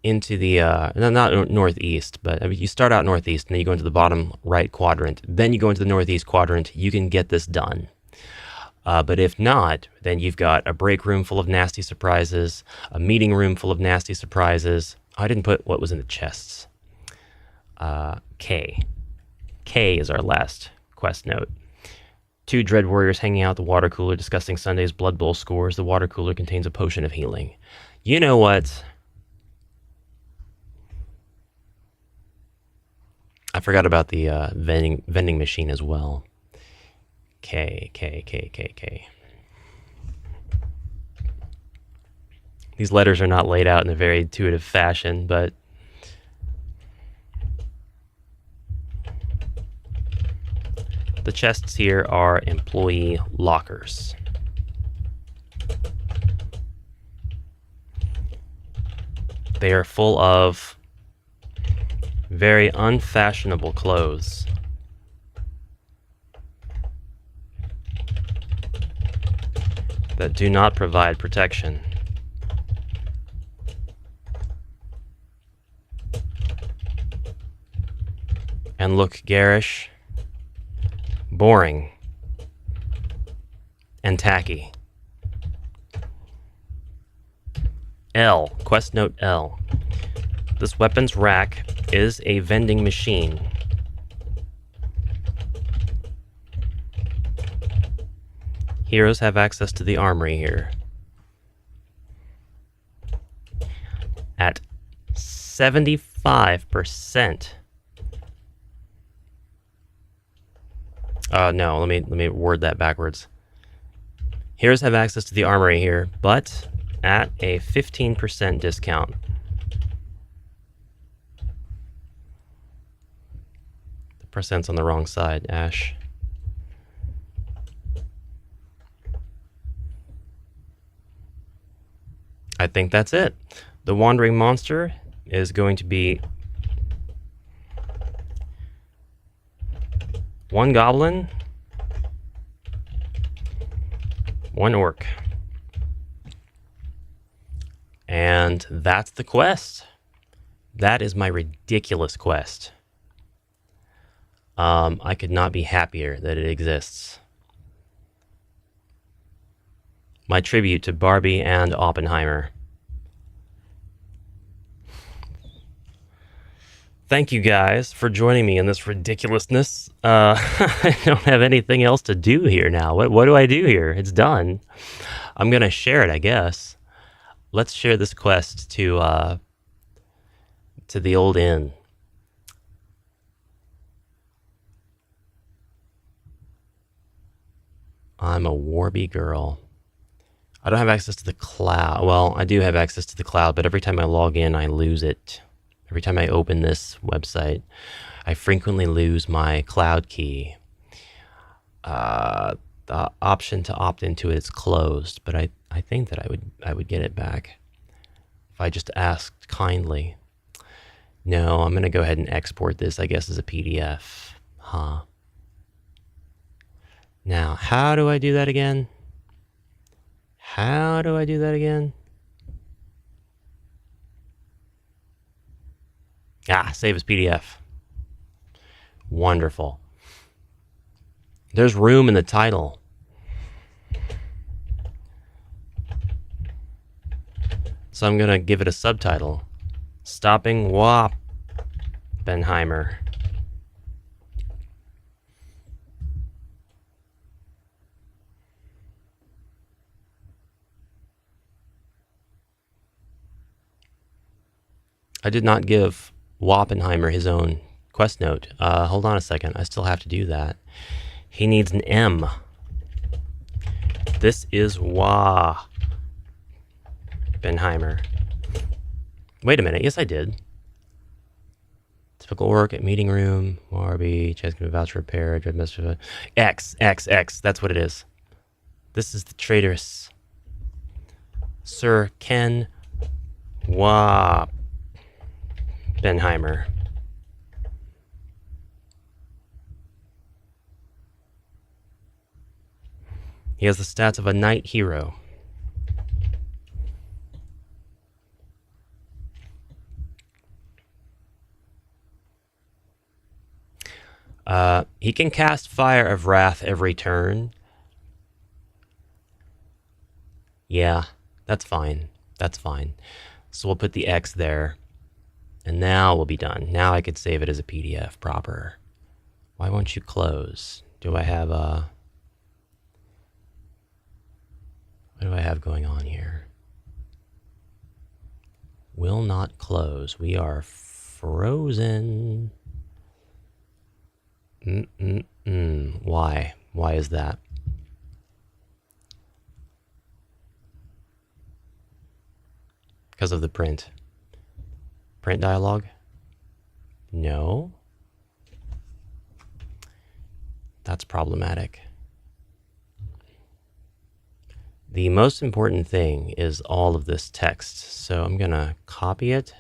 into the not northeast, but I mean, you start out northeast and then you go into the bottom right quadrant, then you go into the northeast quadrant, you can get this done. But if not, then you've got a break room full of nasty surprises, a meeting room full of nasty surprises. I didn't put what was in the chests. K is our last quest note. 2 Dread Warriors hanging out at the water cooler discussing Sunday's Blood Bowl scores. The water cooler contains a potion of healing. You know what? I forgot about the vending machine as well. K. These letters are not laid out in a very intuitive fashion, but the chests here are employee lockers. They are full of very unfashionable clothes. That do not provide protection. And look garish, boring, and tacky. L, quest note L. This weapons rack is a vending machine. Heroes have access to the armory here. At 75%. No, let me word that backwards. Heroes have access to the armory here, but at a 15% discount. The percent's on the wrong side, Ash. I think that's it. The Wandering Monster is going to be 1 goblin, 1 orc. And that's the quest. That is my ridiculous quest. I could not be happier that it exists. My tribute to Barbie and Oppenheimer. Thank you guys for joining me in this ridiculousness. I don't have anything else to do here now. What do I do here? It's done. I'm gonna share it, I guess. Let's share this quest to the old inn. I'm a Warby girl. I don't have access to the cloud. Well, I do have access to the cloud, but every time I log in, I lose it. Every time I open this website, I frequently lose my cloud key. The option to opt into it is closed, but I think that I would get it back if I just asked kindly. No, I'm gonna go ahead and export this, I guess, as a PDF. Huh. Now, how do I do that again? How do I do that again? Save as PDF. Wonderful. There's room in the title. So I'm gonna give it a subtitle. Stopping Oppenheimer. I did not give Oppenheimer his own quest note. Hold on a second. I still have to do that. He needs an M. This is Oppenheimer. Wait a minute. Yes, I did. Typical work at meeting room. Warby. Chance can vouch repair. X. That's what it is. This is the traitorous Sir Ken Oppenheimer. He has the stats of a knight hero. He can cast Fire of Wrath every turn. Yeah, that's fine. That's fine. So we'll put the X there. And now we'll be done. Now I could save it as a PDF proper. Why won't you close? Do I have a... What do I have going on here? Will not close. We are frozen. Why? Why is that? Because of the print. Print dialog? No. That's problematic. The most important thing is all of this text. So I'm gonna copy it.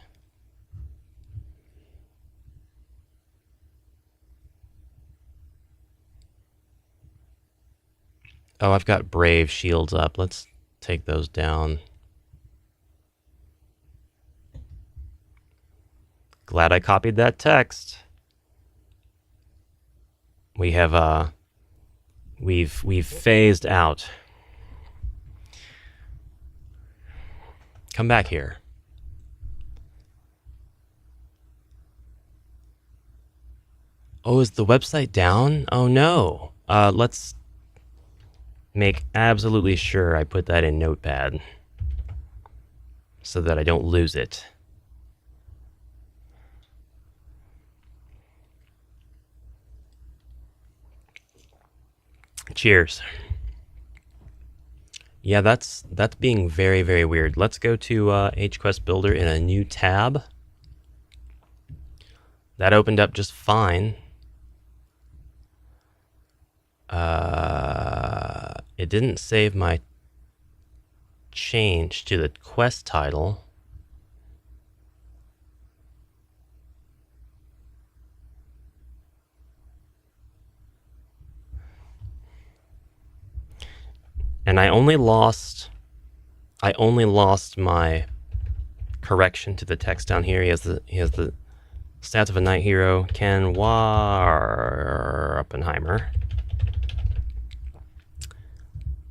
Oh, I've got Brave shields up. Let's take those down. Glad I copied that text. We have we've phased out. Come back here. Oh, is the website down? Oh no. Let's make absolutely sure I put that in Notepad so that I don't lose it. Cheers. Yeah, that's being very, very weird. Let's go to HQuest Builder in a new tab. That opened up just fine. It didn't save my change to the quest title. And I only lost my correction to the text down here. He has the stats of a knight hero, Ken Oppenheimer.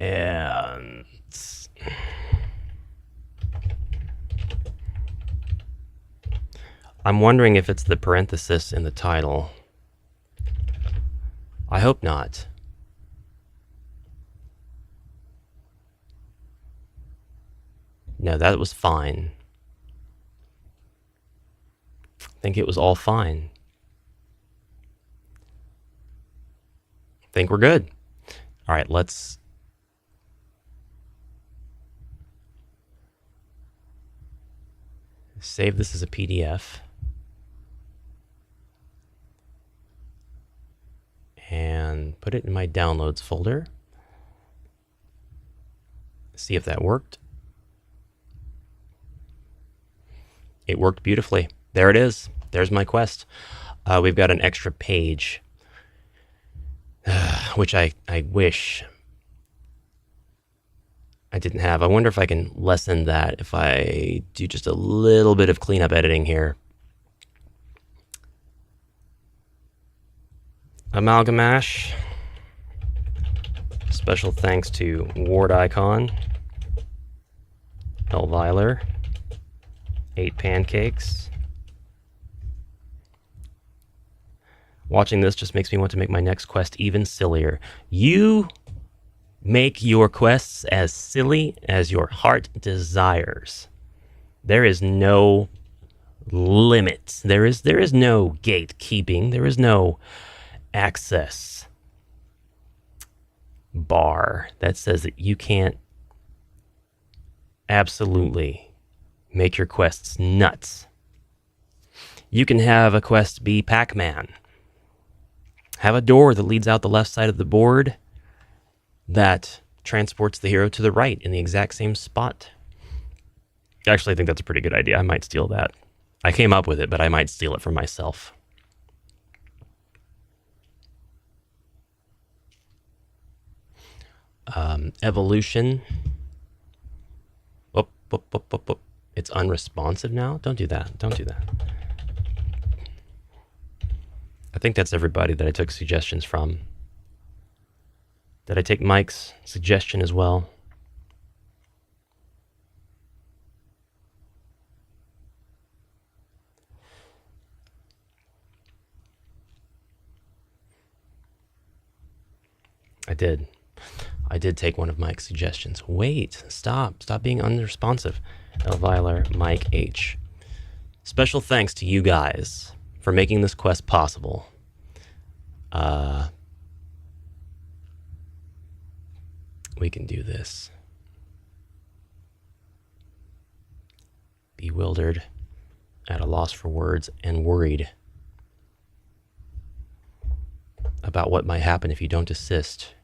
And I'm wondering if it's the parenthesis in the title. I hope not. No, that was fine. I think it was all fine. I think we're good. All right, let's save this as a PDF. And put it in my downloads folder. See if that worked. It worked beautifully. There it is. There's my quest. We've got an extra page, which I wish I didn't have. I wonder if I can lessen that if I do just a little bit of cleanup editing here. Amalgamash. Special thanks to Ward Icon, Elviler, 8 Pancakes. Watching this just makes me want to make my next quest even sillier. You make your quests as silly as your heart desires. There is no limit. There is no gatekeeping. There is no access bar that says that you can't absolutely make your quests nuts. You can have a quest be Pac-Man. Have a door that leads out the left side of the board that transports the hero to the right in the exact same spot. Actually, I think that's a pretty good idea. I might steal that. I came up with it, but I might steal it for myself. Evolution. Whoop. It's unresponsive now? Don't do that. Don't do that. I think that's everybody that I took suggestions from. Did I take Mike's suggestion as well? I did. I did take one of Mike's suggestions. Wait, stop being unresponsive. Elviler, Mike H. Special thanks to you guys for making this quest possible. We can do this. Bewildered, at a loss for words, and worried about what might happen if you don't assist.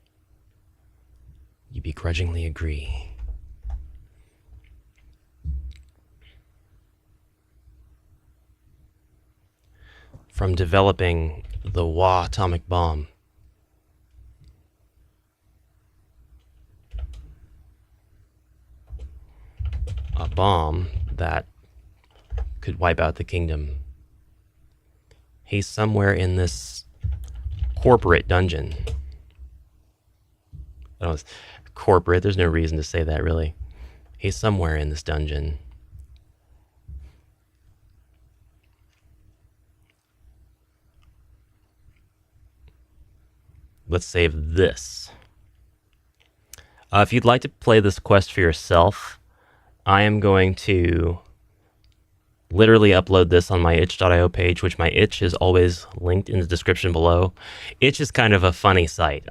You begrudgingly agree. From developing the Wa atomic bomb, a bomb that could wipe out the kingdom. He's somewhere in this corporate dungeon. I don't know, corporate, there's no reason to say that really. He's somewhere in this dungeon. Let's save this. If you'd like to play this quest for yourself, I am going to literally upload this on my itch.io page, which my itch is always linked in the description below. Itch is kind of a funny site.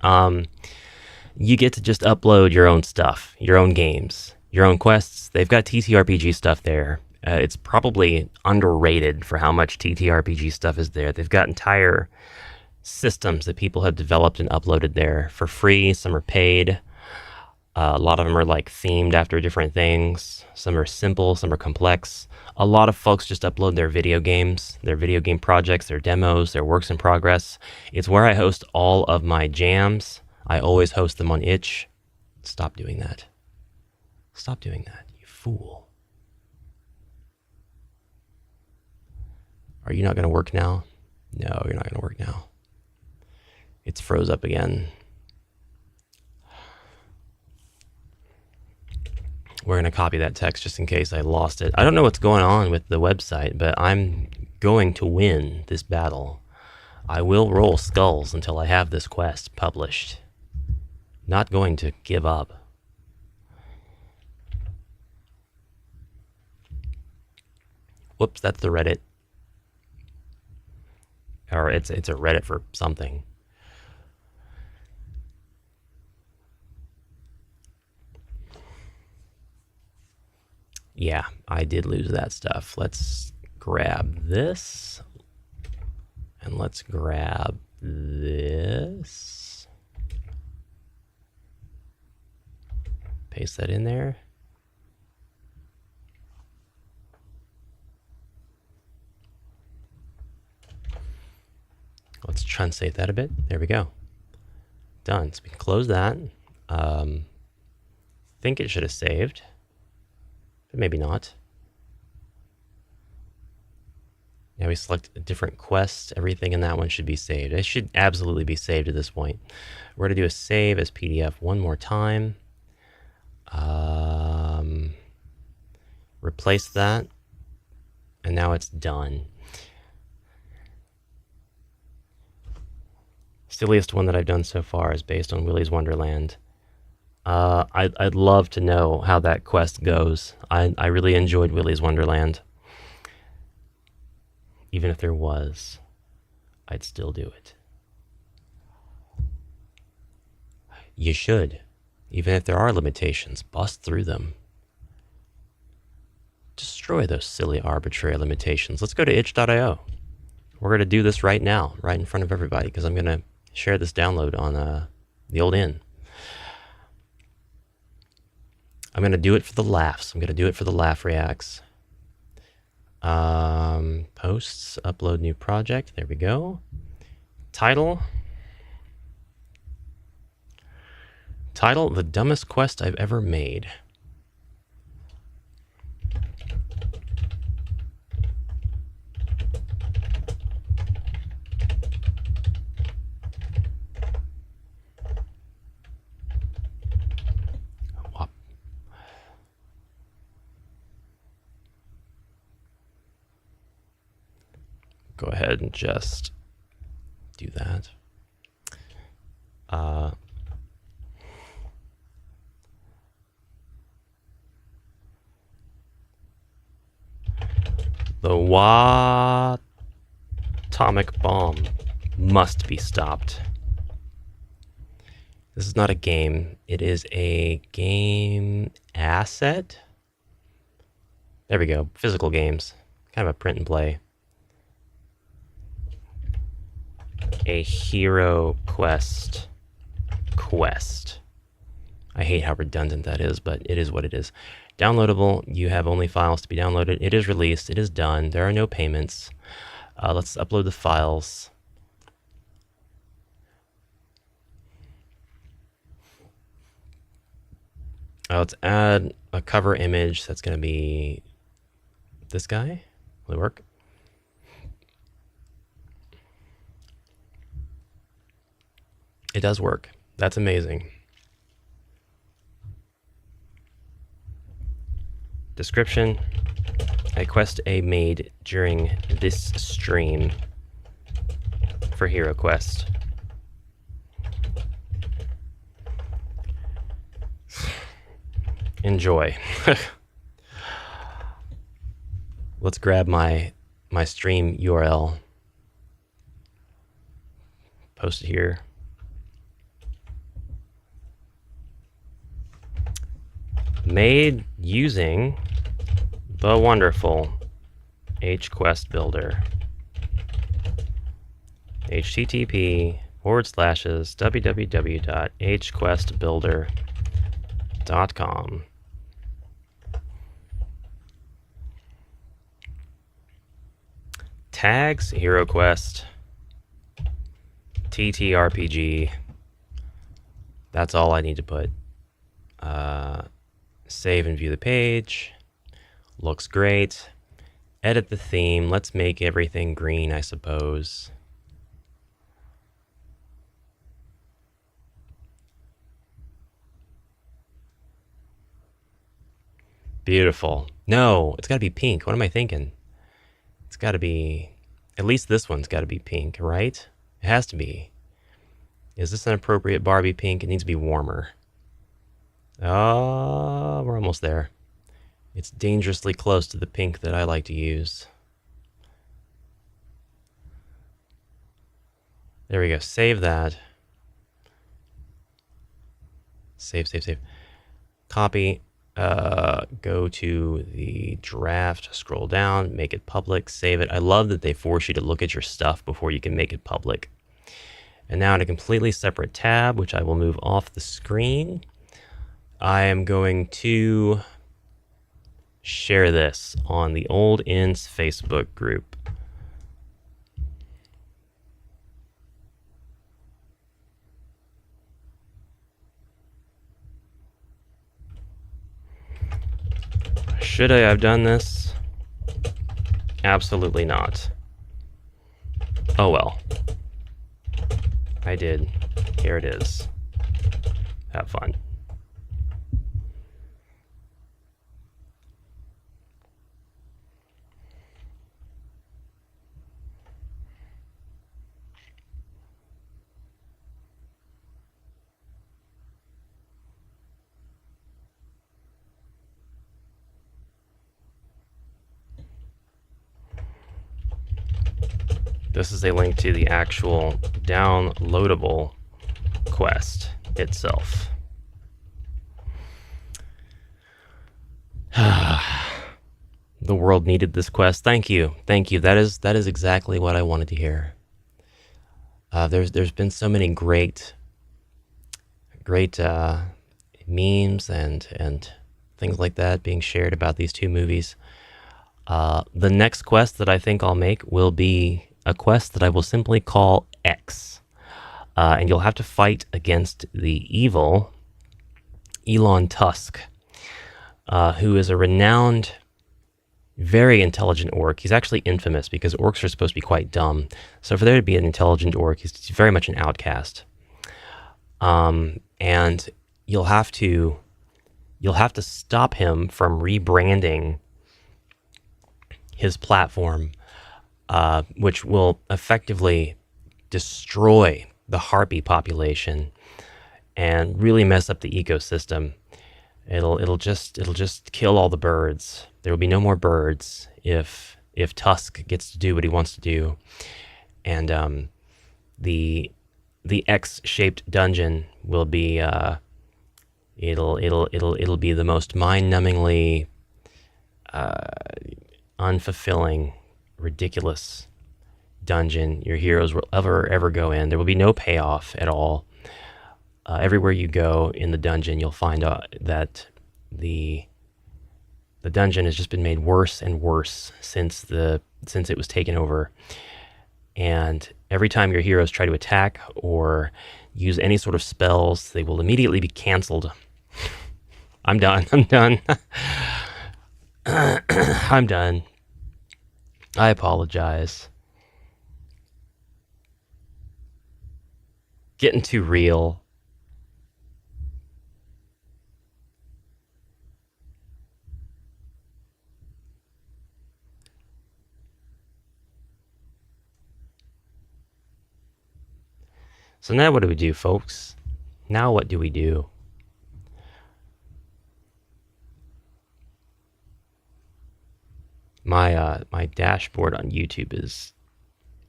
You get to just upload your own stuff, your own games, your own quests. They've got TTRPG stuff there. It's probably underrated for how much TTRPG stuff is there. They've got entire systems that people have developed and uploaded there for free. Some are paid. A lot of them are like themed after different things. Some are simple, some are complex. A lot of folks just upload their video games, their video game projects, their demos, their works in progress. It's where I host all of my jams. I always host them on itch. Stop doing that. Stop doing that, you fool. Are you not going to work now? No, you're not going to work now. It's froze up again. We're going to copy that text just in case I lost it. I don't know what's going on with the website, but I'm going to win this battle. I will roll skulls until I have this quest published. Not going to give up. Whoops, that's the Reddit. Or it's a Reddit for something. Yeah, I did lose that stuff. Let's grab this. And let's grab this. Paste that in there. Let's translate that a bit. There we go. Done. So we can close that. Think it should have saved, but maybe not. Now we select a different quest. Everything in that one should be saved. It should absolutely be saved at this point. We're going to do a save as PDF one more time. Replace that. And now it's done. Silliest one that I've done so far is based on Willy's Wonderland. I'd love to know how that quest goes. I really enjoyed Willy's Wonderland. Even if there was, I'd still do it. You should. Even if there are limitations, bust through them. Destroy those silly arbitrary limitations. Let's go to itch.io. We're going to do this right now, right in front of everybody, because I'm going to share this download on the old inn. I'm going to do it for the laughs. I'm going to do it for the laugh reacts. Posts, upload new project. There we go. Title. Title, the dumbest quest I've ever made. Go ahead and just do that. The atomic bomb must be stopped. This is not a game. It is a game asset. There we go. Physical games. Kind of a print and play. A hero quest. I hate how redundant that is, but it is what it is. Downloadable. You have only files to be downloaded. It is released. It is done. There are no payments. Let's upload the files. Let's add a cover image. That's going to be this guy. Will it work? It does work. That's amazing. Description. A quest I made during this stream for Hero Quest. Enjoy. Let's grab my stream URL. Post it here. Made using the wonderful HQuest Builder. http://www.hquestbuilder.com. Tags, HeroQuest, TTRPG. That's all I need to put. Save and view the page. Looks great. Edit the theme. Let's make everything green, I suppose. Beautiful. No, it's got to be pink. What am I thinking? It's got to be... At least this one's got to be pink, right? It has to be. Is this an appropriate Barbie pink? It needs to be warmer. Oh, we're almost there. It's dangerously close to the pink that I like to use. There we go. Save that. Save. Copy. Go to the draft, scroll down, make it public, save it. I love that they force you to look at your stuff before you can make it public. And now in a completely separate tab, which I will move off the screen, I am going to share this on the Old Ins Facebook group. Should I have done this? Absolutely not. Oh well. I did. Here it is. Have fun. This is a link to the actual downloadable quest itself. The world needed this quest. Thank you. That is exactly what I wanted to hear. There's been so many great memes and things like that being shared about these two movies. The next quest that I think I'll make will be a quest that I will simply call X. And you'll have to fight against the evil Elon Tusk, who is a renowned, very intelligent orc. He's actually infamous because orcs are supposed to be quite dumb. So for there to be an intelligent orc, he's very much an outcast. And you'll have to stop him from rebranding his platform, which will effectively destroy the harpy population and really mess up the ecosystem. It'll just kill all the birds. There will be no more birds if Tusk gets to do what he wants to do. And the X-shaped dungeon will be it'll be the most mind-numbingly unfulfilling, ridiculous dungeon your heroes will ever go in. There will be no payoff at all. Everywhere you go in the dungeon, you'll find that the dungeon has just been made worse and worse since it was taken over. And every time your heroes try to attack or use any sort of spells, they will immediately be canceled. I'm done. I'm done. I apologize. Getting too real. So now what do we do, folks? Now what do we do? My dashboard on YouTube is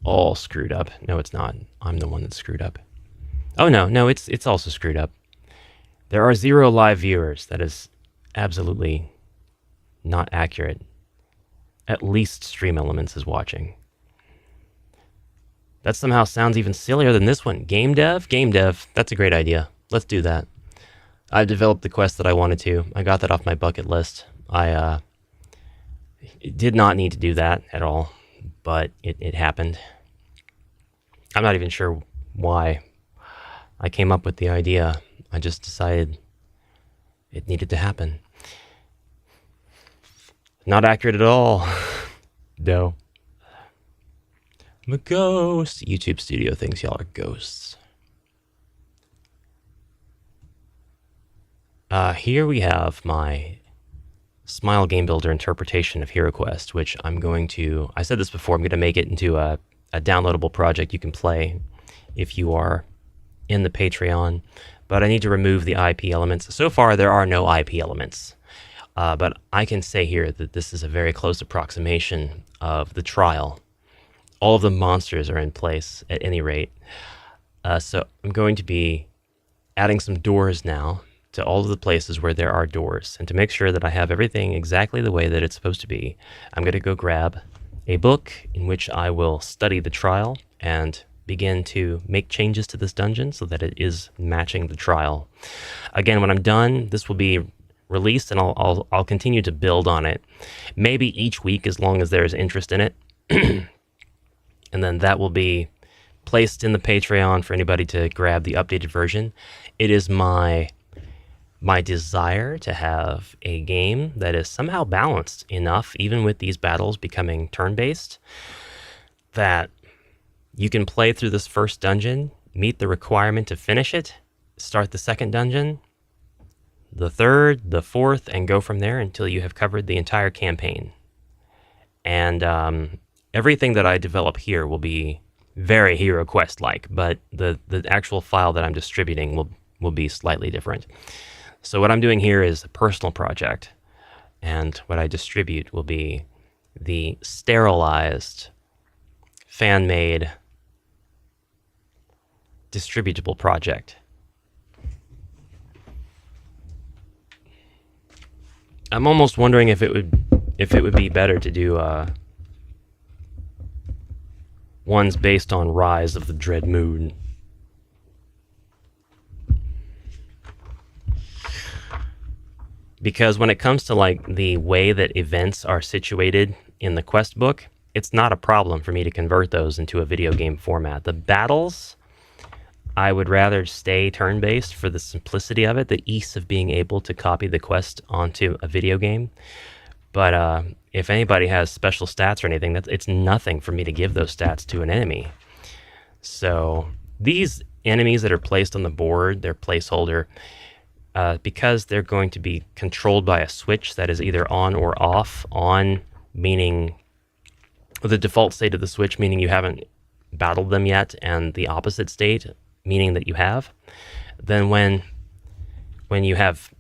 all screwed up. No, it's not. I'm the one that's screwed up. Oh no, it's also screwed up. There are 0 live viewers. That is absolutely not accurate. At least Stream Elements is watching. That somehow sounds even sillier than this one. Game dev? Game dev. That's a great idea. Let's do that. I developed the quest that I wanted to. I got that off my bucket list. I did not need to do that at all, but it happened. I'm not even sure why I came up with the idea. I just decided It needed to happen. Not accurate at all. No. I'm a ghost. YouTube Studio thinks y'all are ghosts. Here we have my Smile Game Builder interpretation of HeroQuest, which I'm going to, I said this before, I'm going to make it into a downloadable project you can play if you are in the Patreon, but I need to remove the IP elements. So far, there are no IP elements, but I can say here that this is a very close approximation of the trial. All of the monsters are in place at any rate. So I'm going to be adding some doors now to all of the places where there are doors. And to make sure that I have everything exactly the way that it's supposed to be, I'm going to go grab a book in which I will study the trial and begin to make changes to this dungeon so that it is matching the trial. Again, when I'm done, this will be released and I'll continue to build on it. Maybe each week as long as there's interest in it. And then that will be placed in the Patreon for anybody to grab the updated version. It is my desire to have a game that is somehow balanced enough, even with these battles becoming turn-based, that you can play through this first dungeon, meet the requirement to finish it, start the second dungeon, the third, the fourth, and go from there until you have covered the entire campaign. And everything that I develop here will be very HeroQuest-like, but the actual file that I'm distributing will be slightly different. So what I'm doing here is a personal project, and what I distribute will be the sterilized, fan-made, distributable project. I'm almost wondering if it would be better to do ones based on Rise of the Dread Moon. Because when it comes to like the way that events are situated in the quest book, it's not a problem for me to convert those into a video game format. The battles, I would rather stay turn-based for the simplicity of it, the ease of being able to copy the quest onto a video game. But if anybody has special stats or anything, it's nothing for me to give those stats to an enemy. So these enemies that are placed on the board, their placeholder, because they're going to be controlled by a switch that is either on or off. On meaning the default state of the switch, meaning you haven't battled them yet, and the opposite state, meaning that you have. Then when you have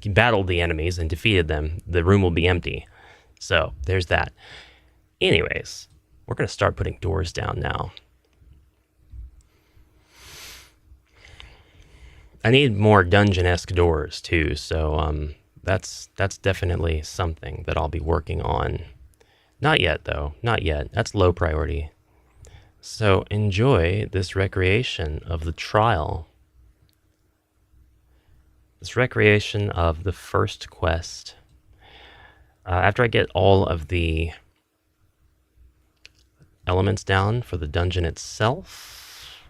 battled the enemies and defeated them, the room will be empty. So there's that. Anyways, we're going to start putting doors down now. I need more dungeon-esque doors too, so that's definitely something that I'll be working on. Not yet though, not yet. That's low priority. So enjoy this recreation of the trial. This recreation of the first quest. After I get all of the elements down for the dungeon itself,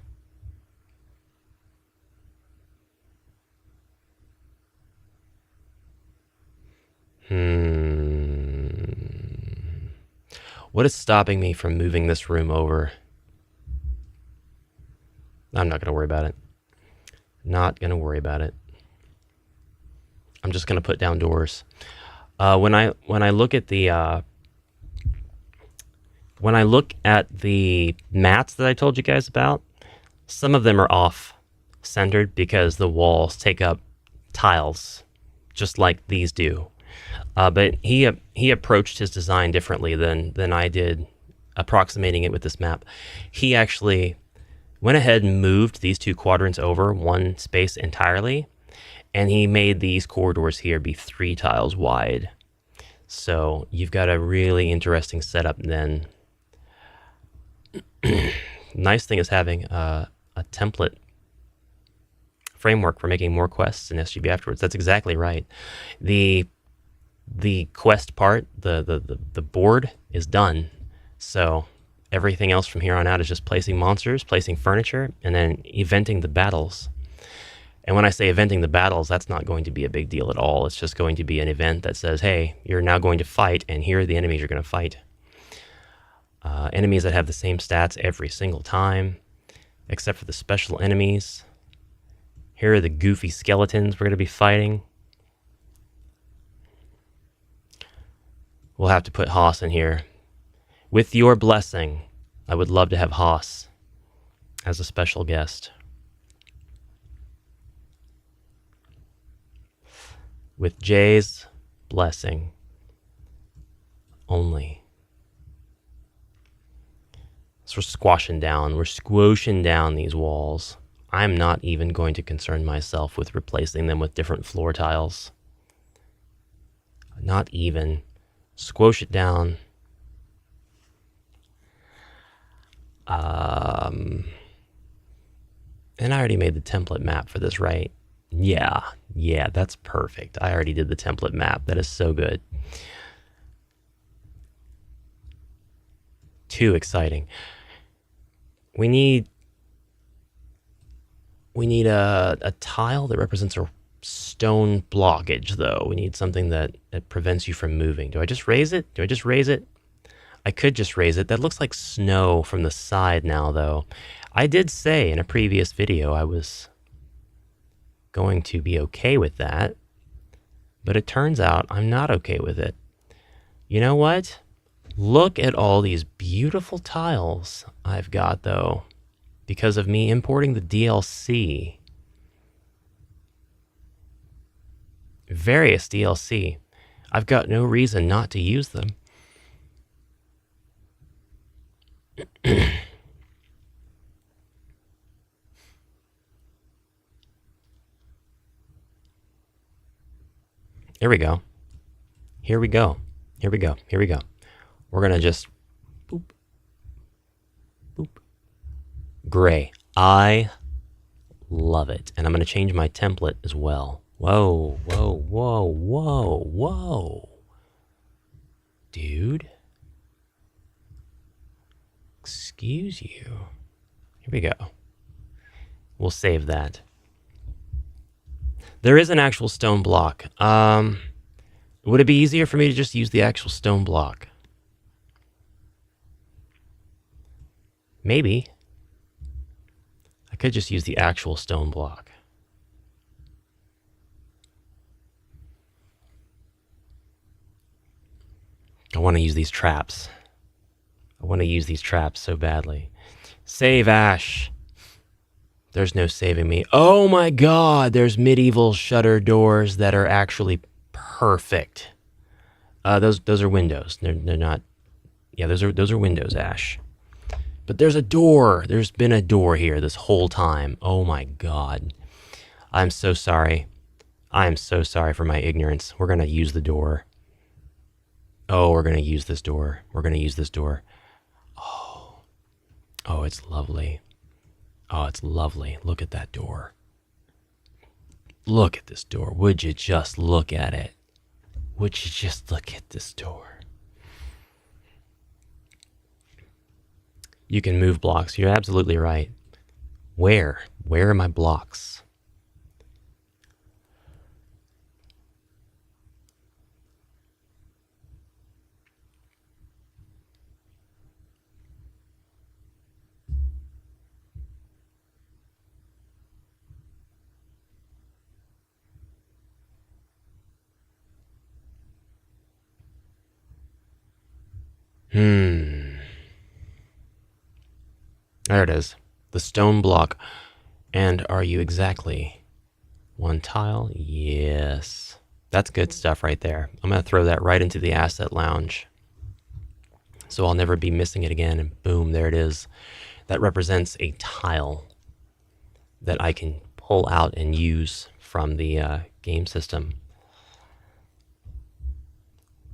what is stopping me from moving this room over? I'm not going to worry about it. Not going to worry about it. I'm just going to put down doors. When I look at the mats that I told you guys about, some of them are off centered because the walls take up tiles, just like these do. But he approached his design differently than I did, approximating it with this map. He actually went ahead and moved these two quadrants over one space entirely, and he made these corridors here be 3 tiles wide. So you've got a really interesting setup then. Nice thing is having a template framework for making more quests in SGB afterwards. That's exactly right. The quest part, the board is done. So everything else from here on out is just placing monsters, placing furniture, and then eventing the battles. And when I say eventing the battles, that's not going to be a big deal at all. It's just going to be an event that says, hey, you're now going to fight, and here are the enemies you're going to fight. Enemies that have the same stats every single time, except for the special enemies. Here are the goofy skeletons we're going to be fighting. We'll have to put Haas in here. With your blessing, I would love to have Haas as a special guest. With Jay's blessing only. So we're squashing down these walls. I'm not even going to concern myself with replacing them with different floor tiles. Not even. Squash it down. And I already made the template map for this, right? Yeah, that's perfect. I already did the template map. That is so good. Too exciting. We need a tile that represents a stone blockage, though. We need something that prevents you from moving. Do I just raise it? I could just raise it. That looks like snow from the side now, though. I did say in a previous video I was going to be okay with that, but it turns out I'm not okay with it. You know what? Look at all these beautiful tiles I've got, though, because of me importing the DLC. Various DLC. I've got no reason not to use them. Here we go. We're going to just boop, boop. Gray. I love it. And I'm going to change my template as well. Whoa. Dude. Excuse you. Here we go. We'll save that. There is an actual stone block. Would it be easier for me to just use the actual stone block? Maybe. I could just use the actual stone block. I want to use these traps. So badly. Save Ash. There's no saving me. Oh my god, there's medieval shutter doors that are actually perfect. Those are windows. They're not. Yeah, those are windows, Ash. But there's a door. There's been a door here this whole time. Oh my god. I'm so sorry. I'm so sorry for my ignorance. We're going to use the door. Oh, we're going to use this door. Oh, it's lovely. Look at that door. Look at this door. Would you just look at it? Would you just look at this door? You can move blocks. You're absolutely right. Where are my blocks? There it is. The stone block. And are you exactly one tile? Yes. That's good stuff right there. I'm going to throw that right into the asset lounge. So I'll never be missing it again. And boom, there it is. That represents a tile that I can pull out and use from the game system.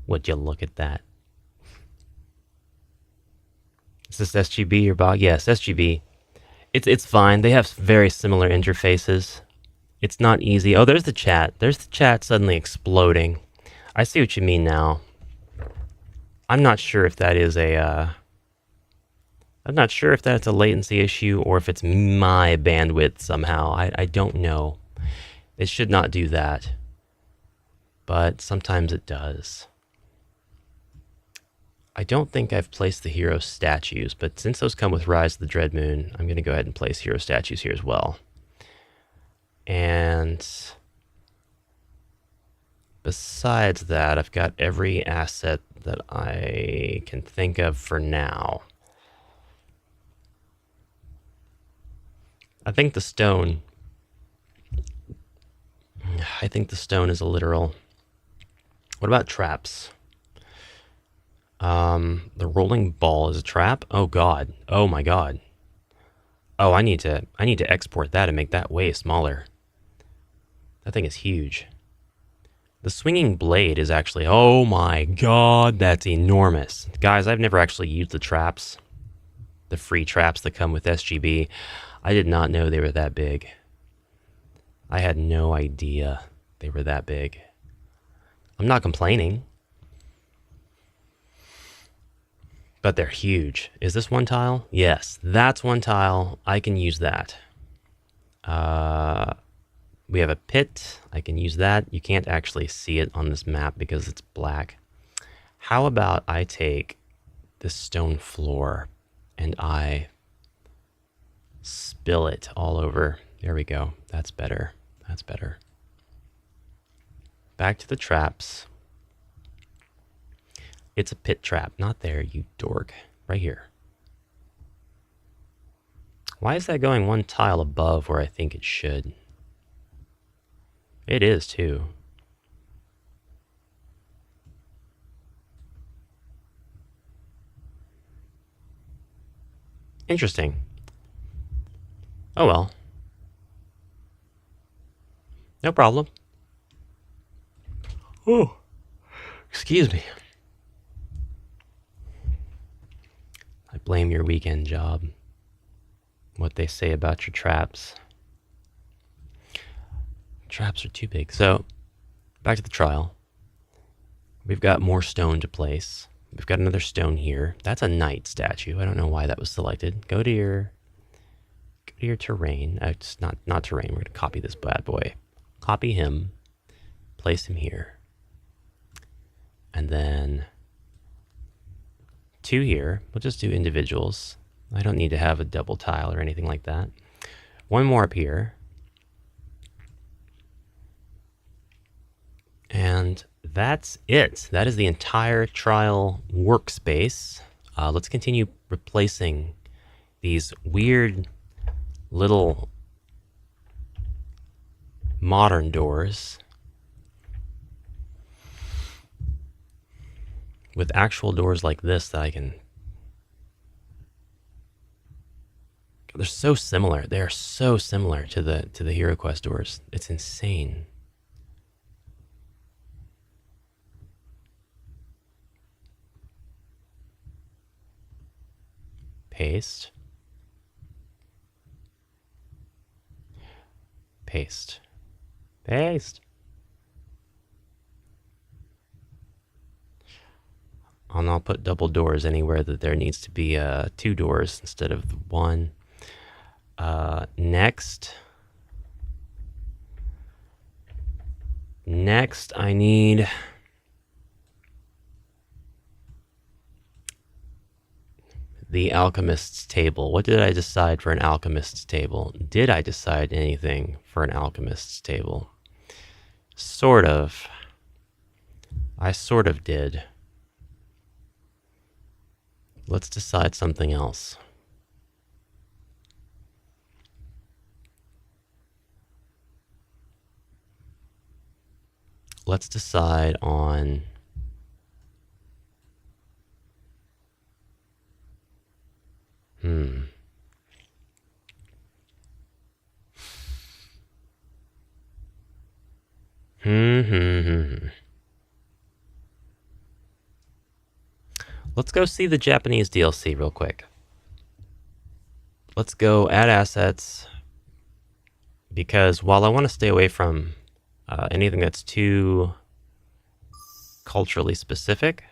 Would you look at that? Is this SGB or bog? Yes, SGB. It's fine. They have very similar interfaces. It's not easy. Oh, there's the chat. There's the chat suddenly exploding. I see what you mean now. I'm not sure if that is a... I'm not sure if that's a latency issue or if it's my bandwidth somehow. I don't know. It should not do that, but sometimes it does. I don't think I've placed the hero statues, but since those come with Rise of the Dreadmoon, I'm going to go ahead and place hero statues here as well. And besides that, I've got every asset that I can think of for now. I think the stone is a literal. What about traps? The rolling ball is a trap? Oh god. Oh my god. Oh, I need to export that and make that way smaller. That thing is huge. The swinging blade is actually, oh my god, that's enormous. Guys, I've never actually used the traps. The free traps that come with SGB. I did not know they were that big. I had no idea they were that big. I'm not complaining. But they're huge. Is this one tile? Yes, that's one tile. I can use that. We have a pit. I can use that. You can't actually see it on this map because it's black. How about I take this stone floor and I spill it all over. There we go. That's better. That's better. Back to the traps. It's a pit trap. Not there, you dork. Right here. Why is that going one tile above where I think it should? It is, too. Interesting. Oh well. No problem. Oh, excuse me. I blame your weekend job. What they say about your traps. Traps are too big. So, back to the trial. We've got more stone to place. We've got another stone here. That's a knight statue. I don't know why that was selected. Go to your terrain. It's not terrain. We're going to copy this bad boy. Copy him. Place him here. And then 2 here. We'll just do individuals. I don't need to have a double tile or anything like that. 1 more up here. And that's it. That is the entire trial workspace. Let's continue replacing these weird little modern doors with actual doors like this that I can... They're so similar. They are so similar to the HeroQuest doors. It's insane. Paste. Paste. Paste. And I'll put double doors anywhere that there needs to be 2 doors instead of 1. Next, I need the alchemist's table. What did I decide for an alchemist's table? Did I decide anything for an alchemist's table? Sort of. I sort of did. Let's decide something else. Let's decide on... Let's go see the Japanese DLC real quick. Let's go add assets, because while I want to stay away from anything that's too culturally specific,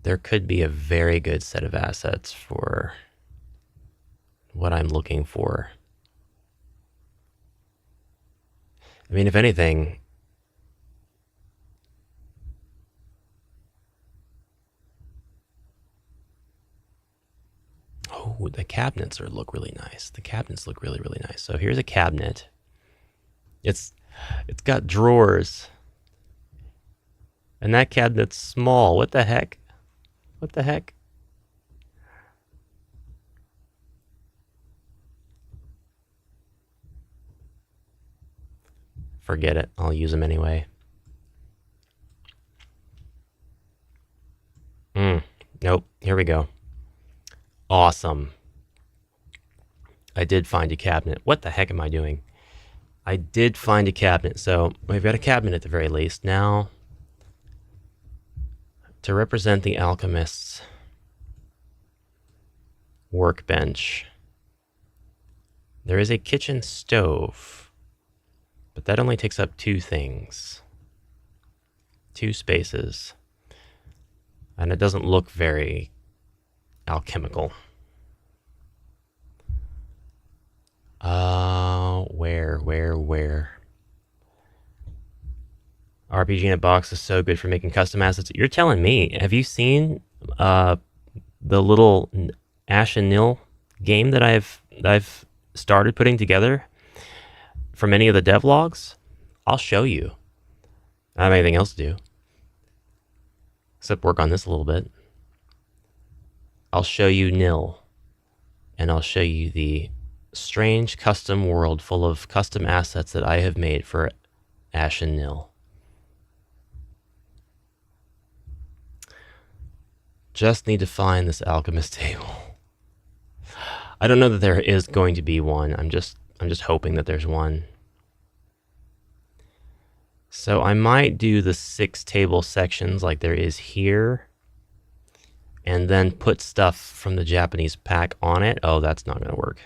there could be a very good set of assets for what I'm looking for. I mean, if anything, oh, the cabinets look really nice. The cabinets look really, really nice. So here's a cabinet. It's got drawers. And that cabinet's small. What the heck? What the heck? Forget it. I'll use them anyway. Nope. Here we go. Awesome. I did find a cabinet. What the heck am I doing? I did find a cabinet. So we've got a cabinet at the very least. Now, to represent the alchemist's workbench, there is a kitchen stove, but that only takes up 2 things. 2 spaces. And it doesn't look very alchemical. Where? RPG in a box is so good for making custom assets. You're telling me. Have you seen the little Ash and Nil game that I've started putting together from any of the devlogs? I'll show you. I don't have anything else to do except work on this a little bit. I'll show you Nil, and I'll show you the strange custom world full of custom assets that I have made for Ash and Nil. Just need to find this alchemist table. I don't know that there is going to be one. I'm just hoping that there's one. So I might do the 6 table sections like there is here, and then put stuff from the Japanese pack on it. Oh, that's not going to work.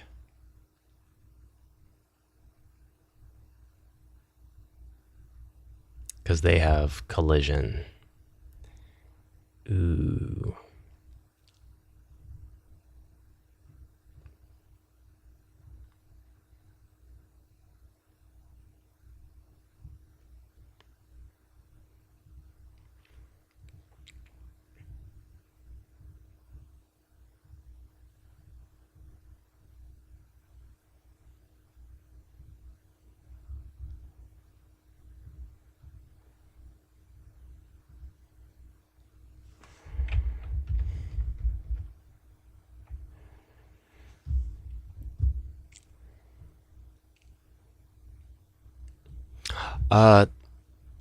Because they have collision. Ooh.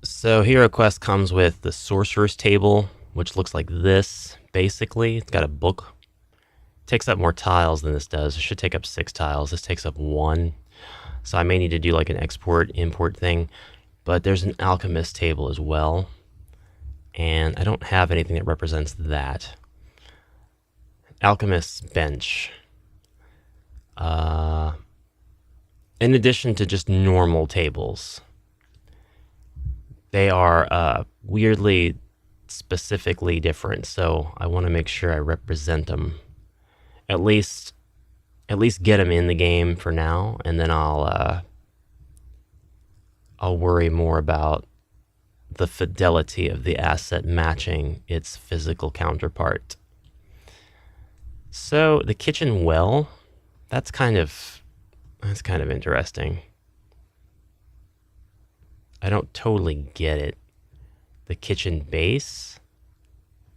So Hero Quest comes with the Sorcerer's Table, which looks like this, basically. It's got a book. It takes up more tiles than this does. It should take up 6 tiles. This takes up 1. So I may need to do like an export-import thing. But there's an Alchemist table as well. And I don't have anything that represents that. Alchemist's bench. In addition to just normal tables, they are weirdly specifically different, so I want to make sure I represent them. At least get them in the game for now, and then I'll worry more about the fidelity of the asset matching its physical counterpart. So the kitchen well, that's kind of interesting. I don't totally get it. The kitchen base?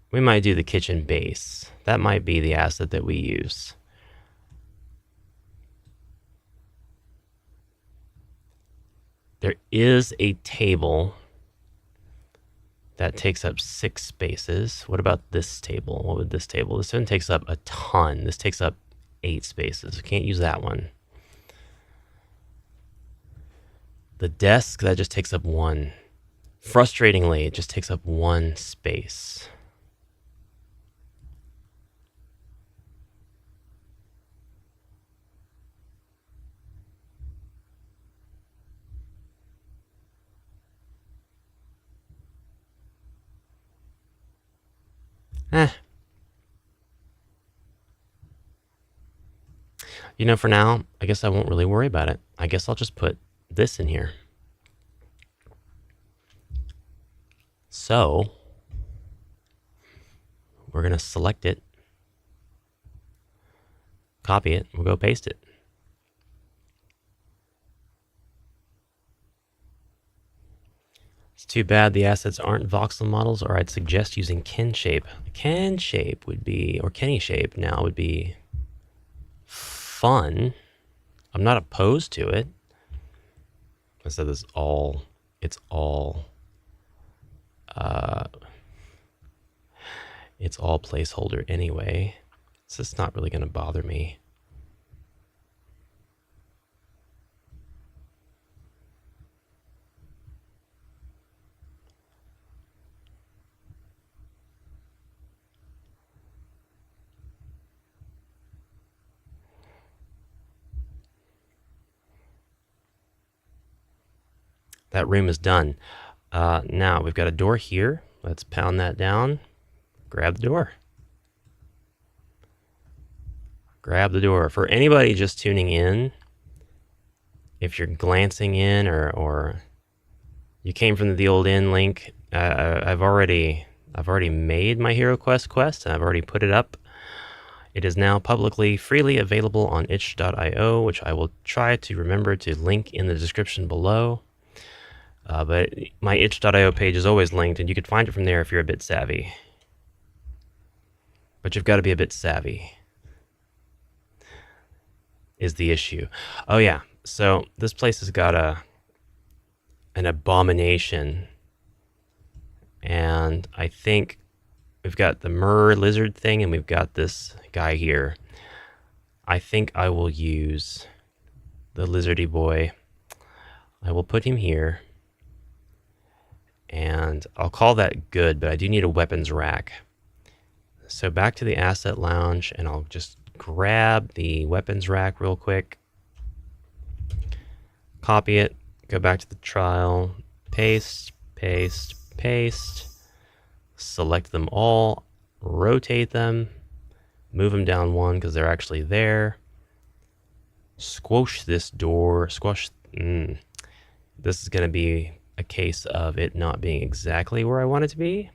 We might do the kitchen base. That might be the asset that we use. There is a table that takes up 6 spaces. What about this table? What would this table? This one takes up a ton. This takes up 8 spaces. We can't use that one. The desk, that just takes up 1. Frustratingly, it just takes up 1 space. Eh. You know, for now, I guess I won't really worry about it. I guess I'll just put this in here. So, we're going to select it, copy it, we'll go paste it. It's too bad the assets aren't voxel models, or I'd suggest using KenShape. KenShape would be, or KennyShape now would be fun. I'm not opposed to it. I said this all, it's all placeholder anyway. It's just not really going to bother me. That room is done. Now we've got a door here. Let's pound that down. Grab the door. Grab the door. For anybody just tuning in, if you're glancing in or you came from the old in link, I've already made my HeroQuest quest, and I've already put it up. It is now publicly, freely available on itch.io, which I will try to remember to link in the description below. But my itch.io page is always linked, and you can find it from there if you're a bit savvy. But you've got to be a bit savvy, is the issue. Oh yeah, so this place has got an abomination, and I think we've got the Murr lizard thing, and we've got this guy here. I think I will use the lizardy boy. I will put him here, and I'll call that good, but I do need a weapons rack. So back to the asset lounge, and I'll just grab the weapons rack real quick. Copy it, go back to the trial, paste, paste, paste. Select them all, rotate them, move them down one because they're actually there. Squash this door, squash. This is going to be a case of it not being exactly where I want it to be.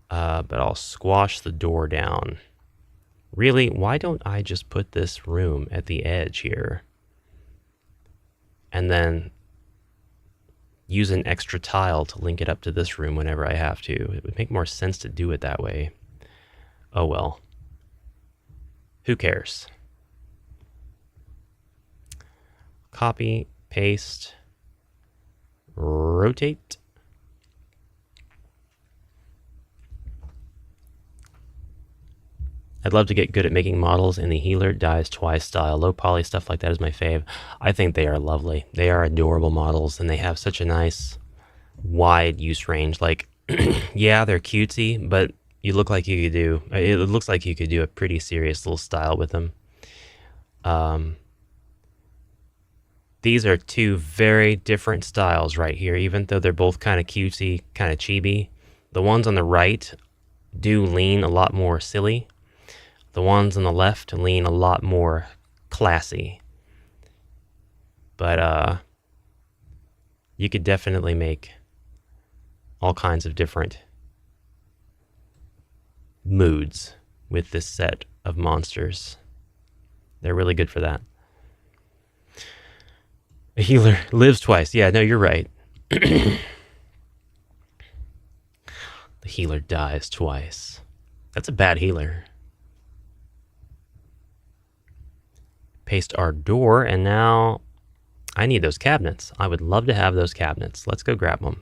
But I'll squash the door down. Really, why don't I just put this room at the edge here? And then use an extra tile to link it up to this room whenever I have to. It would make more sense to do it that way. Oh well. Who cares? Copy, paste, rotate. I'd love to get good at making models in the healer dies twice style. Low poly stuff like that is my fave. I think they are lovely. They are adorable models, and they have such a nice wide use range. Like, yeah, they're cutesy, but you look like you could do, it looks like you could do a pretty serious little style with them. These are two very different styles right here, even though they're both kind of cutesy, kind of chibi. The ones on the right do lean a lot more silly. The ones on the left lean a lot more classy. But you could definitely make all kinds of different moods with this set of monsters. They're really good for that. A healer lives twice. Yeah, no, you're right. The healer dies twice. That's a bad healer. Paste our door, and now I need those cabinets. I would love to have those cabinets. Let's go grab them.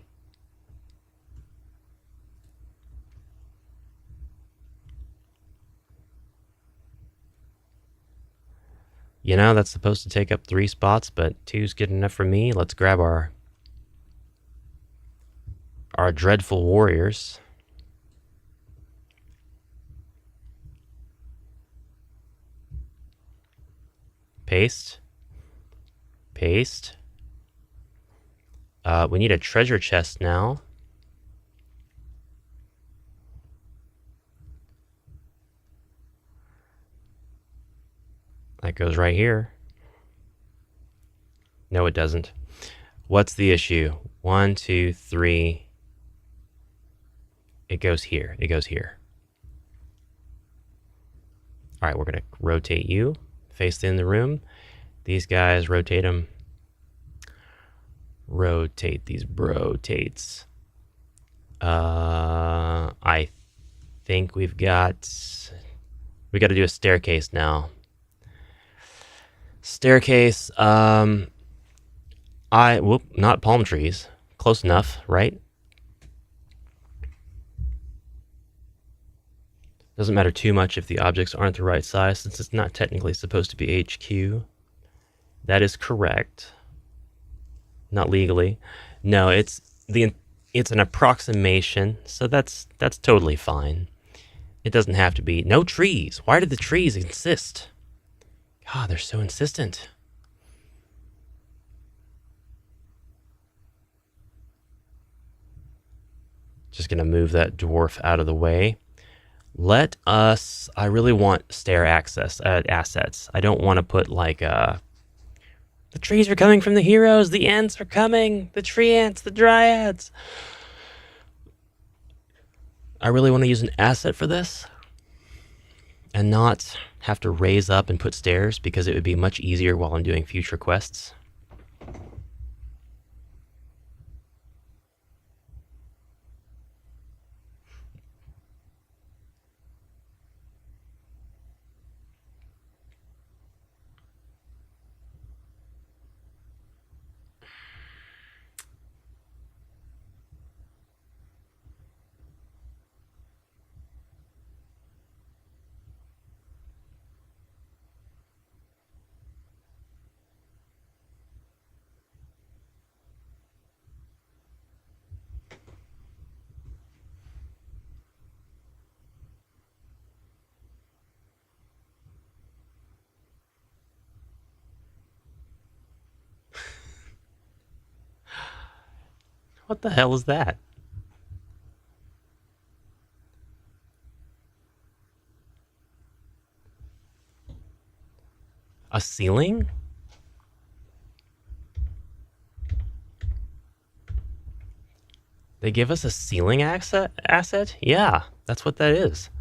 You know, that's supposed to take up 3 spots, but 2's good enough for me. Let's grab our dreadful warriors. Paste. Paste. We need a treasure chest now. That goes right here. No, it doesn't. What's the issue? 1, 2, 3. It goes here. It goes here. All right, we're going to rotate you. Face in the room. These guys, rotate them. Rotate these rotates. I think we got to do a staircase now. Staircase, not palm trees. Close enough, right? Doesn't matter too much if the objects aren't the right size, since it's not technically supposed to be HQ. That is correct. Not legally. No, it's an approximation, so that's totally fine. It doesn't have to be. No trees. Why did the trees insist? God, they're so insistent. Just gonna move that dwarf out of the way. I really want stair access assets. I don't want to put like the trees are coming from the heroes, the ants are coming, the tree ants, the dryads. I really want to use an asset for this and not have to raise up and put stairs, because it would be much easier while I'm doing future quests. What the hell is that? A ceiling? They give us a ceiling asset? Yeah, that's what that is.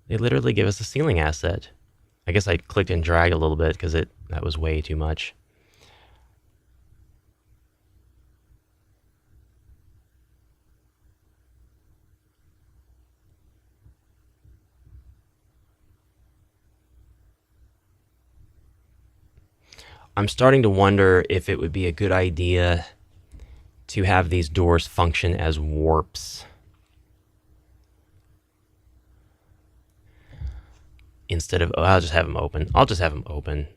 They literally give us a ceiling asset. I guess I clicked and dragged a little bit because that was way too much. I'm starting to wonder if it would be a good idea to have these doors function as warps. Instead of, I'll just have them open. I'll just have them open.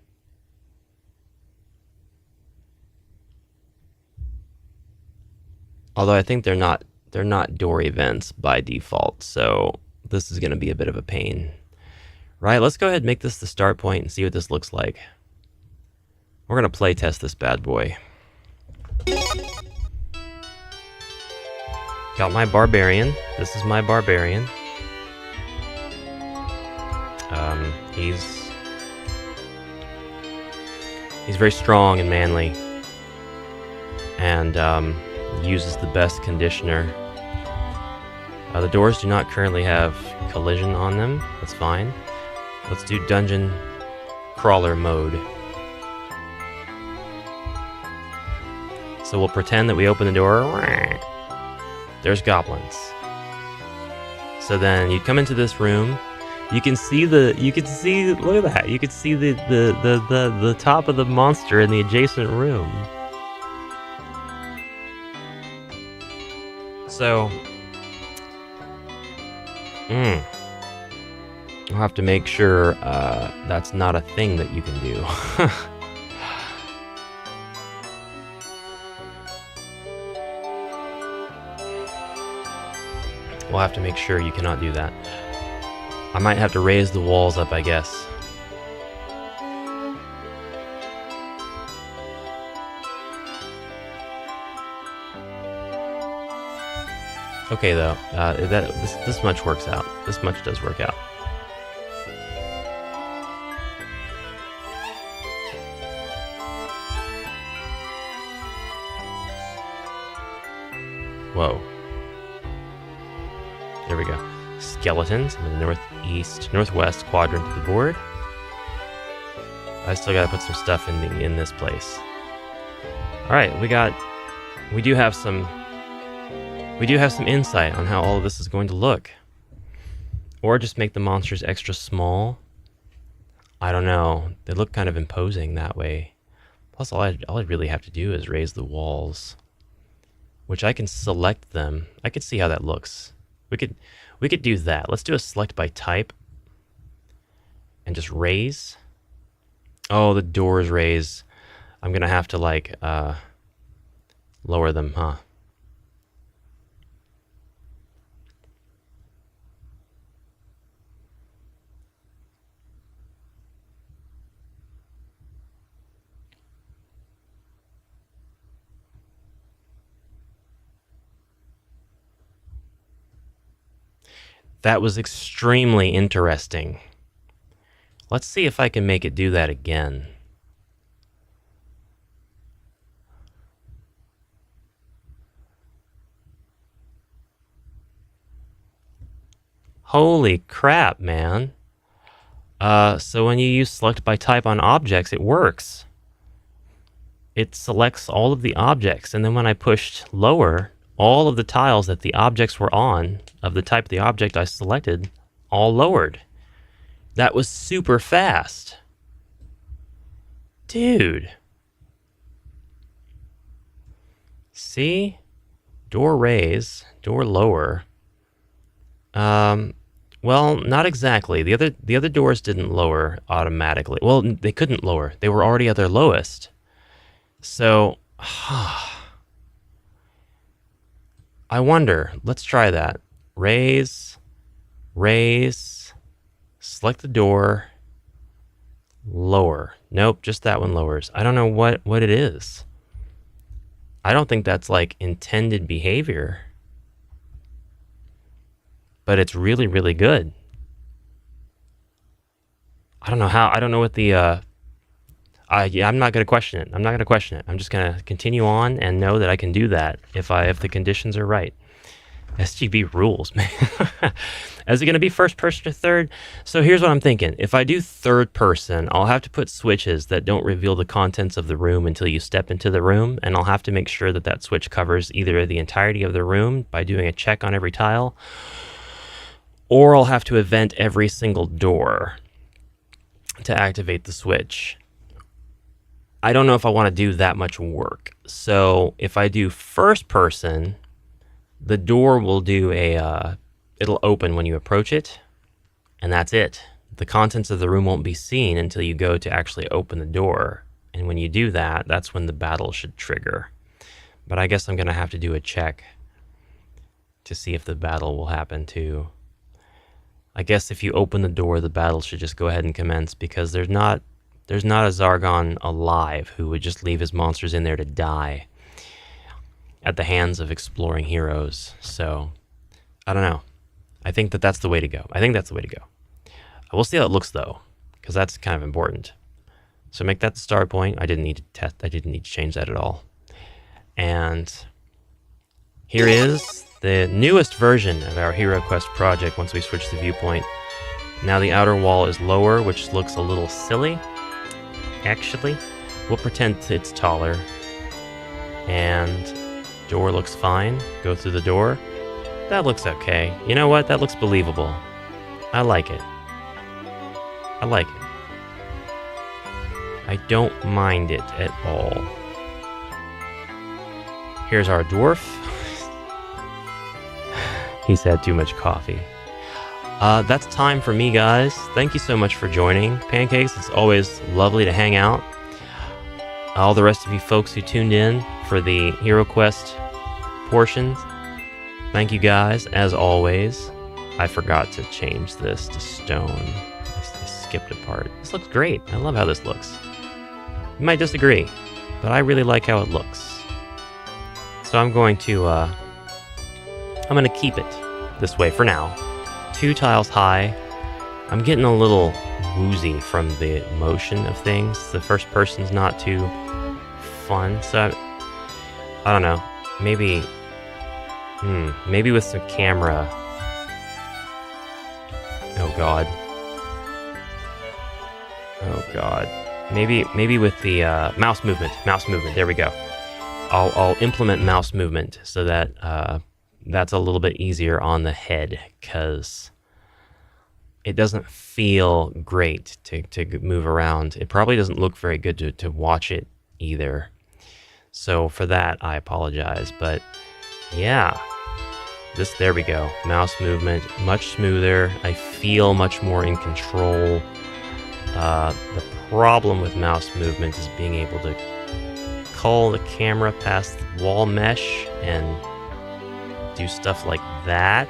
Although I think they're not door events by default, so this is going to be a bit of a pain. Right, let's go ahead and make this the start point and see what this looks like. We're going to play test this bad boy. Got my barbarian. This is my barbarian. He's very strong and manly, and uses the best conditioner. The doors do not currently have collision on them. That's fine. Let's do dungeon crawler mode. So we'll pretend that we open the door. There's goblins. So then you come into this room. You can see look at that. You can see the top of the monster in the adjacent room. So, I'll have to make sure that's not a thing that you can do. We'll have to make sure you cannot do that. I might have to raise the walls up, I guess. Okay, though, this much works out. This much does work out. Whoa. There we go. Skeletons in the northwest quadrant of the board. I still gotta put some stuff in this place. Alright, we do have some insight on how all of this is going to look. Or just make the monsters extra small. I don't know. They look kind of imposing that way. Plus, all I really have to do is raise the walls, which I can select them. I could see how that looks. We could do that. Let's do a select by type and just raise. Oh, the doors raise. I'm gonna have to like lower them, huh? That was extremely interesting. Let's see if I can make it do that again. Holy crap, man. So when you use select by type on objects, it works. It selects all of the objects, and then when I pushed lower, all of the tiles that the objects were on, of the type of the object I selected, all lowered. That was super fast. Dude. See? Door raise, door lower. Well, not exactly. The other doors didn't lower automatically. Well, they couldn't lower. They were already at their lowest. So, I wonder. Let's try that. Raise, select the door, lower. Nope, just that one lowers. I don't know what it is. I don't think that's like intended behavior. But it's really, really good. I don't know how. I don't know what the. Yeah, I'm not going to question it. I'm not going to question it. I'm just going to continue on and know that I can do that if the conditions are right. SGB rules, man. Is it going to be first person or third? So here's what I'm thinking. If I do third person, I'll have to put switches that don't reveal the contents of the room until you step into the room, and I'll have to make sure that that switch covers either the entirety of the room by doing a check on every tile, or I'll have to event every single door to activate the switch. I don't know if I want to do that much work. So if I do first person, the door will do it'll open when you approach it, and that's it. The contents of the room won't be seen until you go to actually open the door. And when you do that, that's when the battle should trigger. But I guess I'm going to have to do a check to see if the battle will happen too. I guess if you open the door, the battle should just go ahead and commence, because there's not a Zargon alive who would just leave his monsters in there to die at the hands of exploring heroes. So, I don't know. I think that's the way to go. We'll see how it looks, though, because that's kind of important. So make that the start point. I didn't need to test. I didn't need to change that at all. And here is the newest version of our Hero Quest project once we switch the viewpoint. Now the outer wall is lower, which looks a little silly. Actually, we'll pretend it's taller. And door looks fine. Go through the door. That looks okay. You know what? That looks believable. I like it. I don't mind it at all. Here's our dwarf. He's had too much coffee. That's time for me, guys. Thank you so much for joining. Pancakes, it's always lovely to hang out. All the rest of you folks who tuned in for the Hero Quest portions, thank you guys, as always. I forgot to change this to stone. I skipped a part. This looks great. I love how this looks. You might disagree, but I really like how it looks. So I'm going to keep it this way for now. 2 tiles high. I'm getting a little woozy from the motion of things. The first person's not too fun, so I don't know. Maybe Maybe with some camera. Oh god. Oh god. Maybe with the mouse movement. Mouse movement. There we go. I'll implement mouse movement so that that's a little bit easier on the head, because it doesn't feel great to move around. It probably doesn't look very good to watch it either. So for that, I apologize. But yeah, there we go. Mouse movement, much smoother. I feel much more in control. The problem with mouse movement is being able to cull the camera past the wall mesh and do stuff like that.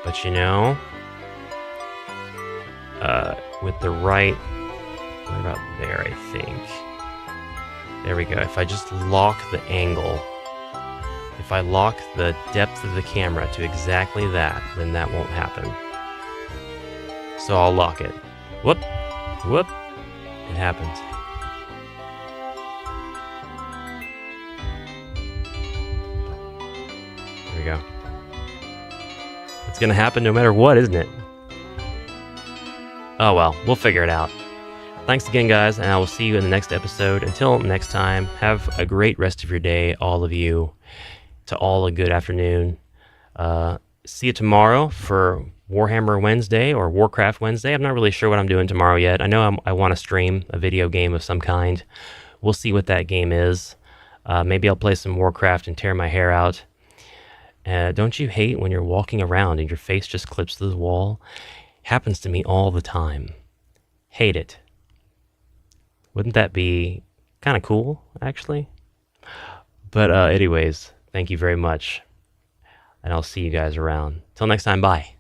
But you know, with the right, what about there, I think. There we go. If I just lock the angle, if I lock the depth of the camera to exactly that, then that won't happen. So I'll lock it. Whoop, whoop, it happened. There we go. It's gonna happen no matter what, isn't it? Oh well, we'll figure it out. Thanks again, guys, and I will see you in the next episode. Until next time, have a great rest of your day, all of you. To all, a good afternoon. See you tomorrow for Warhammer Wednesday or Warcraft Wednesday. I'm not really sure what I'm doing tomorrow yet. I know I want to stream a video game of some kind. We'll see what that game is. Maybe I'll play some Warcraft and tear my hair out. Don't you hate when you're walking around and your face just clips to the wall? Happens to me all the time. Hate it. Wouldn't that be kind of cool, actually? But anyways, thank you very much. And I'll see you guys around. Till next time, bye.